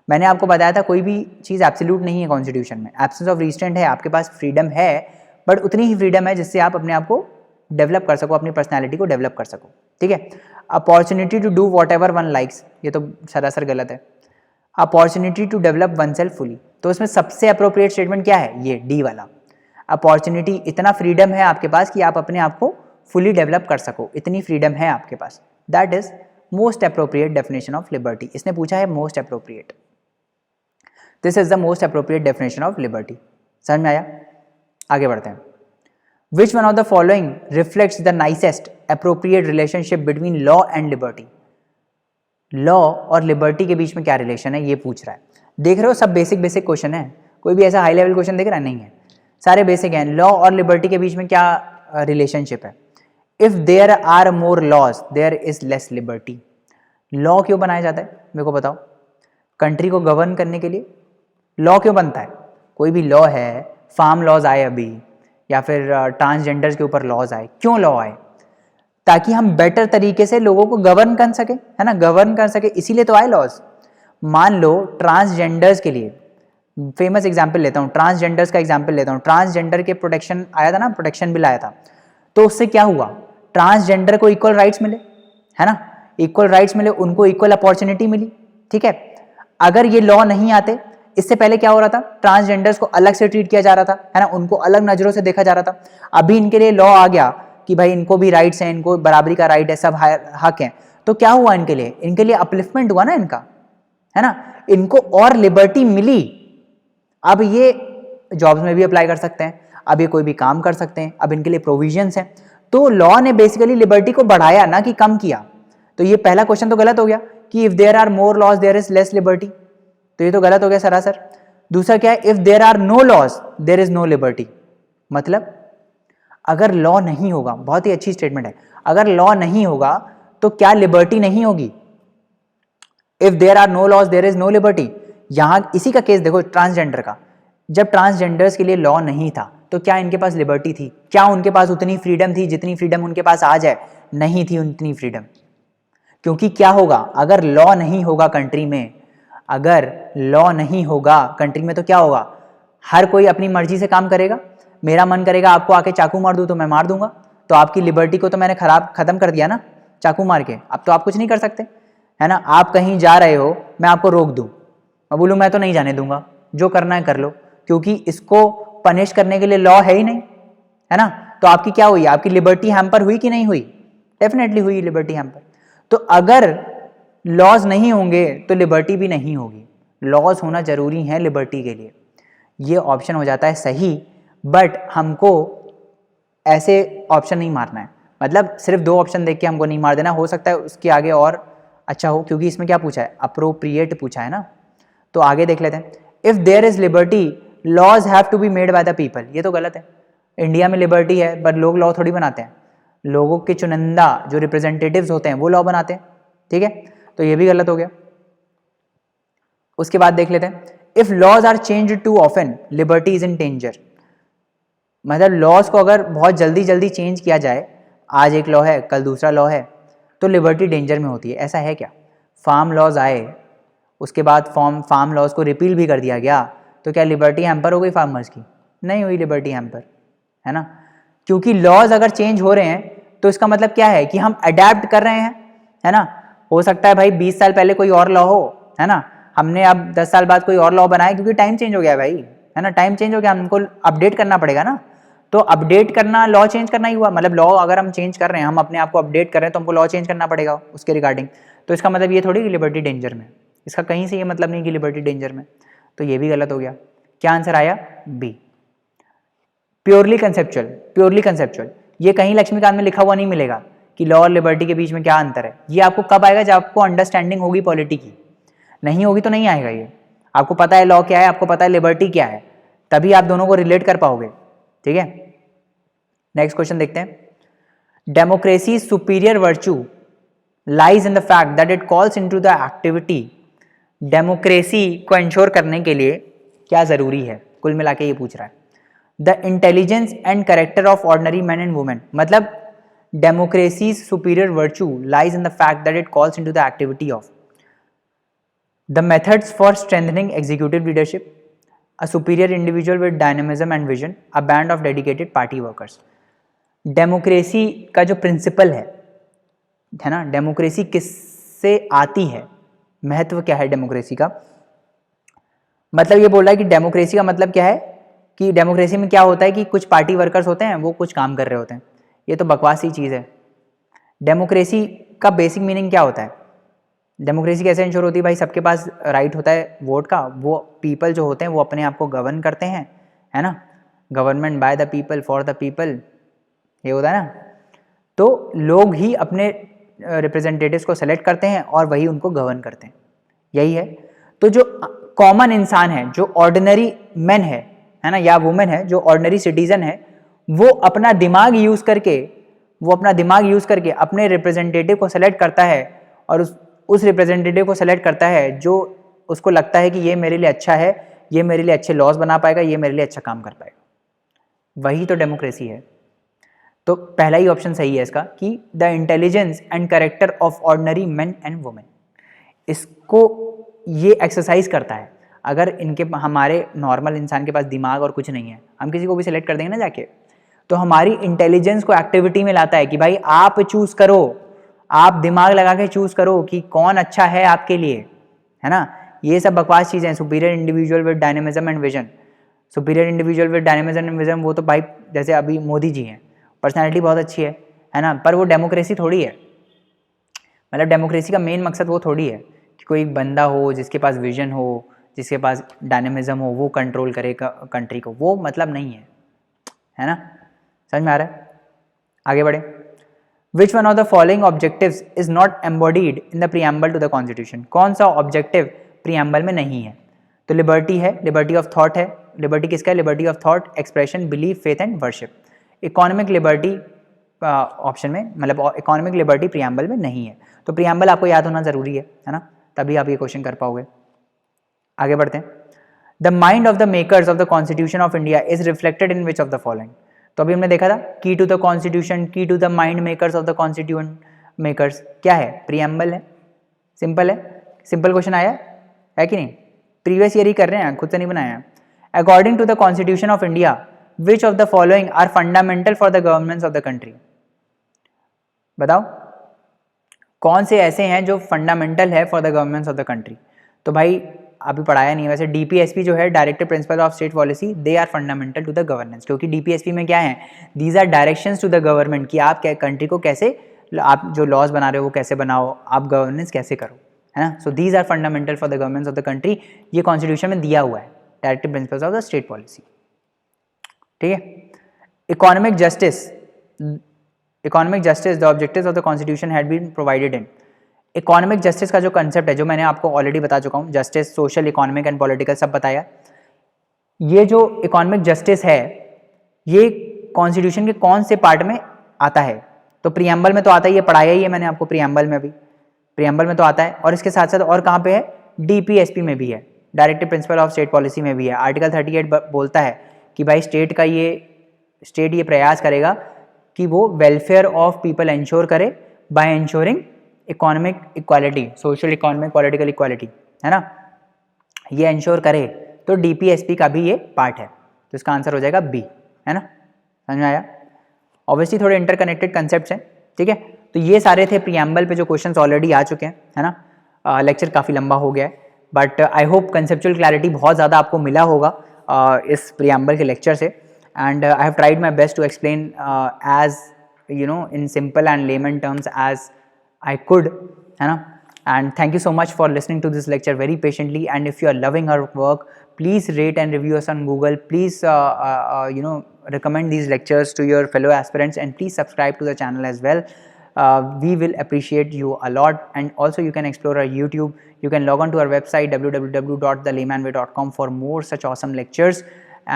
मैंने आपको बताया था कोई भी चीज़ एब्सोल्यूट नहीं है कॉन्स्टिट्यूशन में, एब्सेंस ऑफ रिस्ट्रेंट है, आपके पास फ्रीडम है, बट उतनी ही फ्रीडम है जिससे आप अपने आप को डेवलप कर सको, अपनी पर्सनैलिटी को डेवलप कर सको, ठीक है। Opportunity to do whatever one likes, ये तो सरासर गलत है। Opportunity to develop oneself fully, तो उसमें सबसे अप्रोप्रिएट स्टेटमेंट क्या है, ये डी वाला। अपॉर्चुनिटी, इतना फ्रीडम है आपके पास कि आप अपने आप को फुली डेवलप कर सको, इतनी फ्रीडम है आपके पास, that is most appropriate definition of liberty. इसने पूछा है most appropriate, this is the most appropriate definition of liberty. समझ में आया, आगे बढ़ते हैं। Which one of the following reflects the nicest appropriate relationship between law and liberty. Law और लिबर्टी के बीच में क्या रिलेशन है ये पूछ रहा है। देख रहे हो सब बेसिक बेसिक क्वेश्चन है, कोई भी ऐसा हाई लेवल क्वेश्चन देख रहा है, नहीं है, सारे बेसिक हैं। लॉ और लिबर्टी के बीच में क्या रिलेशनशिप है। If there are more laws there is less liberty. Law क्यों बनाया जाता है मेरे को बताओ, कंट्री को गवर्न करने के लिए लॉ क्यों बनता है। कोई भी लॉ है, फार्म लॉज आए अभी, या फिर ट्रांसजेंडर्स के ऊपर लॉज आए, क्यों लॉ आए, ताकि हम बेटर तरीके से लोगों को गवर्न कर सके, है ना, गवर्न कर सके, इसीलिए तो आए लॉज। मान लो ट्रांसजेंडर्स के लिए, फेमस एग्जाम्पल लेता हूँ, ट्रांसजेंडर्स का एग्जाम्पल लेता हूँ, ट्रांसजेंडर के प्रोटेक्शन आया था ना, प्रोटेक्शन बिल आया था, तो उससे क्या हुआ, ट्रांसजेंडर को इक्वल राइट्स मिले, है ना, इक्वल राइट्स मिले, उनको इक्वल अपॉर्चुनिटी मिली, ठीक है। अगर ये लॉ नहीं आते, इससे पहले क्या हो रहा था, ट्रांसजेंडर्स को अलग से ट्रीट किया जा रहा था, है ना, उनको अलग नजरों से देखा जा रहा था। अभी इनके लिए लॉ आ गया कि भाई इनको भी राइट्स हैं, इनको बराबरी का राइट है, सब हक हैं, तो क्या हुआ इनके लिए अपलिफ्टमेंट हुआ ना इनका, है ना, इनको और लिबर्टी मिली। अब ये जॉब्स में भी अप्लाई कर सकते हैं, अब ये कोई भी काम कर सकते हैं, अब इनके लिए प्रोविजंस हैं। तो लॉ ने बेसिकली लिबर्टी को बढ़ाया ना कि कम किया। तो ये पहला क्वेश्चन तो गलत हो गया कि if there are more laws there is less liberty, तो ये तो गलत हो गया सरासर। दूसरा क्या है, if there are no laws there is no liberty, मतलब अगर लॉ नहीं होगा, बहुत ही अच्छी स्टेटमेंट है, अगर लॉ नहीं होगा तो क्या लिबर्टी नहीं होगी। If there are no laws there is no liberty. यहां इसी का केस देखो ट्रांसजेंडर का, जब ट्रांसजेंडर्स के लिए लॉ नहीं था तो क्या इनके पास लिबर्टी थी, क्या उनके पास उतनी फ्रीडम थी जितनी फ्रीडम उनके पास आज है, नहीं थी उतनी फ्रीडम। क्योंकि क्या होगा, अगर लॉ नहीं होगा कंट्री में, अगर लॉ नहीं होगा कंट्री में तो क्या होगा, हर कोई अपनी मर्जी से काम करेगा। मेरा मन करेगा आपको आके चाकू मार दूं तो मैं मार दूंगा, तो आपकी लिबर्टी को तो मैंने खत्म कर दिया ना चाकू मार के, अब तो आप कुछ नहीं कर सकते, है ना। आप कहीं जा रहे हो, मैं आपको रोक दूं, मैं बोलूं मैं तो नहीं जाने दूंगा, जो करना है कर लो, क्योंकि इसको पनिश करने के लिए लॉ है ही नहीं, है ना। तो आपकी क्या हुई, आपकी लिबर्टी हैम्पर हुई कि नहीं हुई, डेफिनेटली हुई लिबर्टी हैम्पर। तो अगर लॉज नहीं होंगे तो लिबर्टी भी नहीं होगी, लॉज होना जरूरी है लिबर्टी के लिए। ये ऑप्शन हो जाता है सही, बट हमको ऐसे ऑप्शन नहीं मारना है, मतलब सिर्फ 2 ऑप्शन देख के हमको नहीं मार देना, हो सकता है उसके आगे और अच्छा हो, क्योंकि इसमें क्या पूछा है, अप्रोप्रिएट पूछा है ना। तो आगे देख लेते हैं, if there is liberty laws have to be made by the people, ये तो गलत है। इंडिया में लिबर्टी है पर लोग लॉ थोड़ी बनाते हैं, लोगों के चुनिंदा जो रिप्रेजेंटेटिव्स होते हैं वो लॉ बनाते हैं, ठीक है, तो ये भी गलत हो गया। उसके बाद देख लेते हैं, if laws are change too often liberty is in danger, मतलब लॉज को अगर बहुत जल्दी जल्दी चेंज किया जाए, आज एक लॉ है कल दूसरा लॉ है, तो लिबर्टी डेंजर में होती है, ऐसा है क्या? फार्म लॉज आए, उसके बाद फार्म लॉज को रिपील भी कर दिया गया, तो क्या लिबर्टी हैम्पर हो गई फार्मर्स की? नहीं हुई लिबर्टी हैम्पर, है ना, क्योंकि लॉज अगर चेंज हो रहे हैं तो इसका मतलब क्या है कि हम अडेप्ट कर रहे हैं, है ना। हो सकता है भाई 20 साल पहले कोई और लॉ हो, है ना, हमने अब 10 साल बाद कोई और लॉ बनाया, क्योंकि टाइम चेंज हो गया भाई, है ना, टाइम चेंज हो गया, हमको अपडेट करना पड़ेगा ना। तो अपडेट करना लॉ चेंज करना ही हुआ, मतलब लॉ अगर हम चेंज कर रहे हैं, हम अपने आप को अपडेट कर रहे हैं, तो हमको लॉ चेंज करना पड़ेगा उसके रिगार्डिंग। तो इसका मतलब ये थोड़ी कि लिबर्टी डेंजर में, इसका कहीं से ये मतलब नहीं कि लिबर्टी डेंजर में, तो ये भी गलत हो गया। क्या आंसर आया? B, purely conceptual. Purely conceptual ये कहीं लक्ष्मीकांत में लिखा हुआ नहीं मिलेगा कि लॉ और लिबर्टी के बीच में क्या अंतर है। ये आपको कब आएगा? जब आपको अंडरस्टैंडिंग होगी पॉलिटी की, नहीं होगी तो नहीं आएगा ये। आपको पता है लॉ क्या है, आपको पता है लिबर्टी क्या है, तभी आप दोनों को रिलेट कर पाओगे, ठीक है। नेक्स्ट क्वेश्चन देखते हैं, democracy superior virtue lies in the fact that it calls into the activity. Democracy को इंश्योर करने के लिए क्या जरूरी है, कुल मिला के ये पूछ रहा है। The intelligence and character of ordinary man and women, मतलब democracy superior virtue lies in the fact that it calls into the activity of the methods for strengthening executive leadership, a superior individual with dynamism and vision, a band of dedicated party workers। Democracy का जो principal है ना, democracy किससे आती है, महत्व क्या है डेमोक्रेसी का, मतलब ये बोल रहा है कि डेमोक्रेसी का मतलब क्या है कि डेमोक्रेसी में क्या होता है कि कुछ पार्टी वर्कर्स होते हैं, वो कुछ काम कर रहे होते हैं, ये तो बकवासी चीज़ है। डेमोक्रेसी का बेसिक मीनिंग क्या होता है, डेमोक्रेसी कैसे इंश्योर होती है भाई? सबके पास राइट होता है वोट का, वो पीपल जो होते हैं वो अपने आप को गवर्न करते हैं, है ना, government by the people for the people, ये होता है ना। तो लोग ही अपने रिप्रेजेंटेटिव्स को सेलेक्ट करते हैं और वही उनको गवर्न करते हैं, यही है। तो जो कॉमन इंसान है, जो ऑर्डिनरी मैन है ना, या वुमेन है, जो ऑर्डिनरी सिटीजन है, वो अपना दिमाग यूज करके अपने रिप्रेजेंटेटिव को सेलेक्ट करता है, और उस रिप्रेजेंटेटिव को सेलेक्ट करता है जो उसको लगता है कि ये मेरे लिए अच्छा है, ये मेरे लिए अच्छे लॉज बना पाएगा, ये मेरे लिए अच्छा काम कर पाएगा, वही तो डेमोक्रेसी है। तो पहला ही ऑप्शन सही है इसका कि the intelligence and character of ordinary main and women, इसको ये एक्सरसाइज करता है। अगर इनके हमारे नॉर्मल इंसान के पास दिमाग और कुछ नहीं है, हम किसी को भी सिलेक्ट कर देंगे ना जाके, तो हमारी इंटेलिजेंस को एक्टिविटी में लाता है कि भाई आप चूज करो, आप दिमाग लगा के चूज करो कि कौन अच्छा है आपके लिए, है ना। ये सब बकवास चीज़ें हैं। Superior individual with dynamism and vision, superior individual with dynamism and vision, वो तो भाई जैसे अभी मोदी जी हैं, पर्सनैलिटी बहुत अच्छी है ना, पर वो डेमोक्रेसी थोड़ी है। मतलब डेमोक्रेसी का मेन मकसद वो थोड़ी है कि कोई बंदा हो जिसके पास विजन हो, जिसके पास डायनेमिज्म हो, वो कंट्रोल करे कंट्री को, वो मतलब नहीं है ना। समझ में आ रहा है? आगे बढ़े। Which one of the following objectives is not embodied in the preamble to the constitution? कौन सा ऑब्जेक्टिव प्रीएम्बल में नहीं है? तो लिबर्टी है, लिबर्टी ऑफ थॉट है। लिबर्टी किसका है? Liberty of thought, expression, belief, faith and worship. Economic liberty option में, मतलब इकोनॉमिक लिबर्टी प्रीएम्बल में नहीं है। तो प्रीएम्बल आपको याद होना जरूरी है ना, तभी आप ये क्वेश्चन कर पाओगे। आगे बढ़ते हैं। The mind of the makers of the constitution of India is reflected in which of the following? तो अभी हमने देखा था key to the constitution, key to the mind makers of the constitution makers, क्या है? प्रीएम्बल है, simple है। Simple question आया है कि नहीं? प्रीवियस ईयर ही कर रहे हैं, खुद से नहीं बनाया। According to the constitution of India which of the following are fundamental for the government of the country? बताओ कौन से ऐसे हैं जो फंडामेंटल है for the government of the country? तो भाई अभी पढ़ाया नहीं वैसे, डीपीएसपी जो है, directive principle of state policy, they are fundamental to the governance. क्योंकि डीपीएसपी में क्या है? These are directions to the government, कि आप क्या कंट्री को कैसे, आप जो लॉज बना रहे हो वो कैसे बनाओ, आप गवर्नेंस कैसे करो, है ना। So these are fundamental for the government of the country, ये कॉन्स्टिट्यूशन में दिया हुआ है, directive principles of the state policy, ठीक है। Economic justice, the objectives of the constitution had been provided in, economic justice का जो कंसेप्ट है, जो मैंने आपको ऑलरेडी बता चुका हूँ, justice social, economic and political सब बताया। ये जो इकोनॉमिक जस्टिस है ये कॉन्स्टिट्यूशन के कौन से पार्ट में आता है? तो प्रीएम्बल में तो आता ही है, पढ़ाया ही है मैंने आपको प्रीएम्बल में, अभी प्रीएम्बल में तो आता है। और इसके साथ साथ और कहाँ पे है? डीपीएसपी में भी है, directive principle of state policy में भी है। आर्टिकल 38 बोलता है कि भाई स्टेट ये प्रयास करेगा कि वो वेलफेयर ऑफ पीपल इंश्योर करे by ensuring economic equality, social economic political equality, है ना, ये इंश्योर करे। तो डीपीएसपी का भी ये पार्ट है, तो इसका आंसर हो जाएगा बी, है ना, समझ में आया? ऑब्वियसली थोड़े इंटरकनेक्टेड कंसेप्ट्स हैं, ठीक है। तो ये सारे थे प्रीएम्बल पे जो क्वेश्चंस ऑलरेडी आ चुके हैं, है ना। लेक्चर काफ़ी लंबा हो गया है, but I hope conceptual clarity बहुत ज़्यादा आपको मिला होगा इस प्रीएम्बल के लेक्चर से। And I have tried my best to explain as you know in simple and layman terms as I could, है ना। And thank you so much for listening to this lecture very patiently. And if you are loving our work, please rate and review us on Google. Please, recommend these lectures to your fellow aspirants, and please subscribe to the channel as well. We will appreciate you a lot. And also, you can explore our YouTube. You can log on to our website www.thelaymanway.com for more such awesome lectures.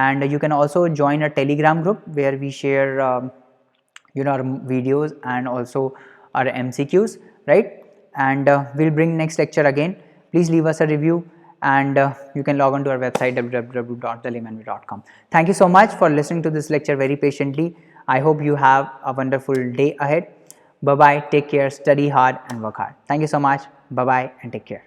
And you can also join a Telegram group where we share, our videos and also our MCQs, right? And we'll bring next lecture again. Please leave us a review, and you can log on to our website www.thelaymanway.com. Thank you so much for listening to this lecture very patiently. I hope you have a wonderful day ahead. Bye bye, take care, study hard and work hard. Thank you so much. Bye bye and take care.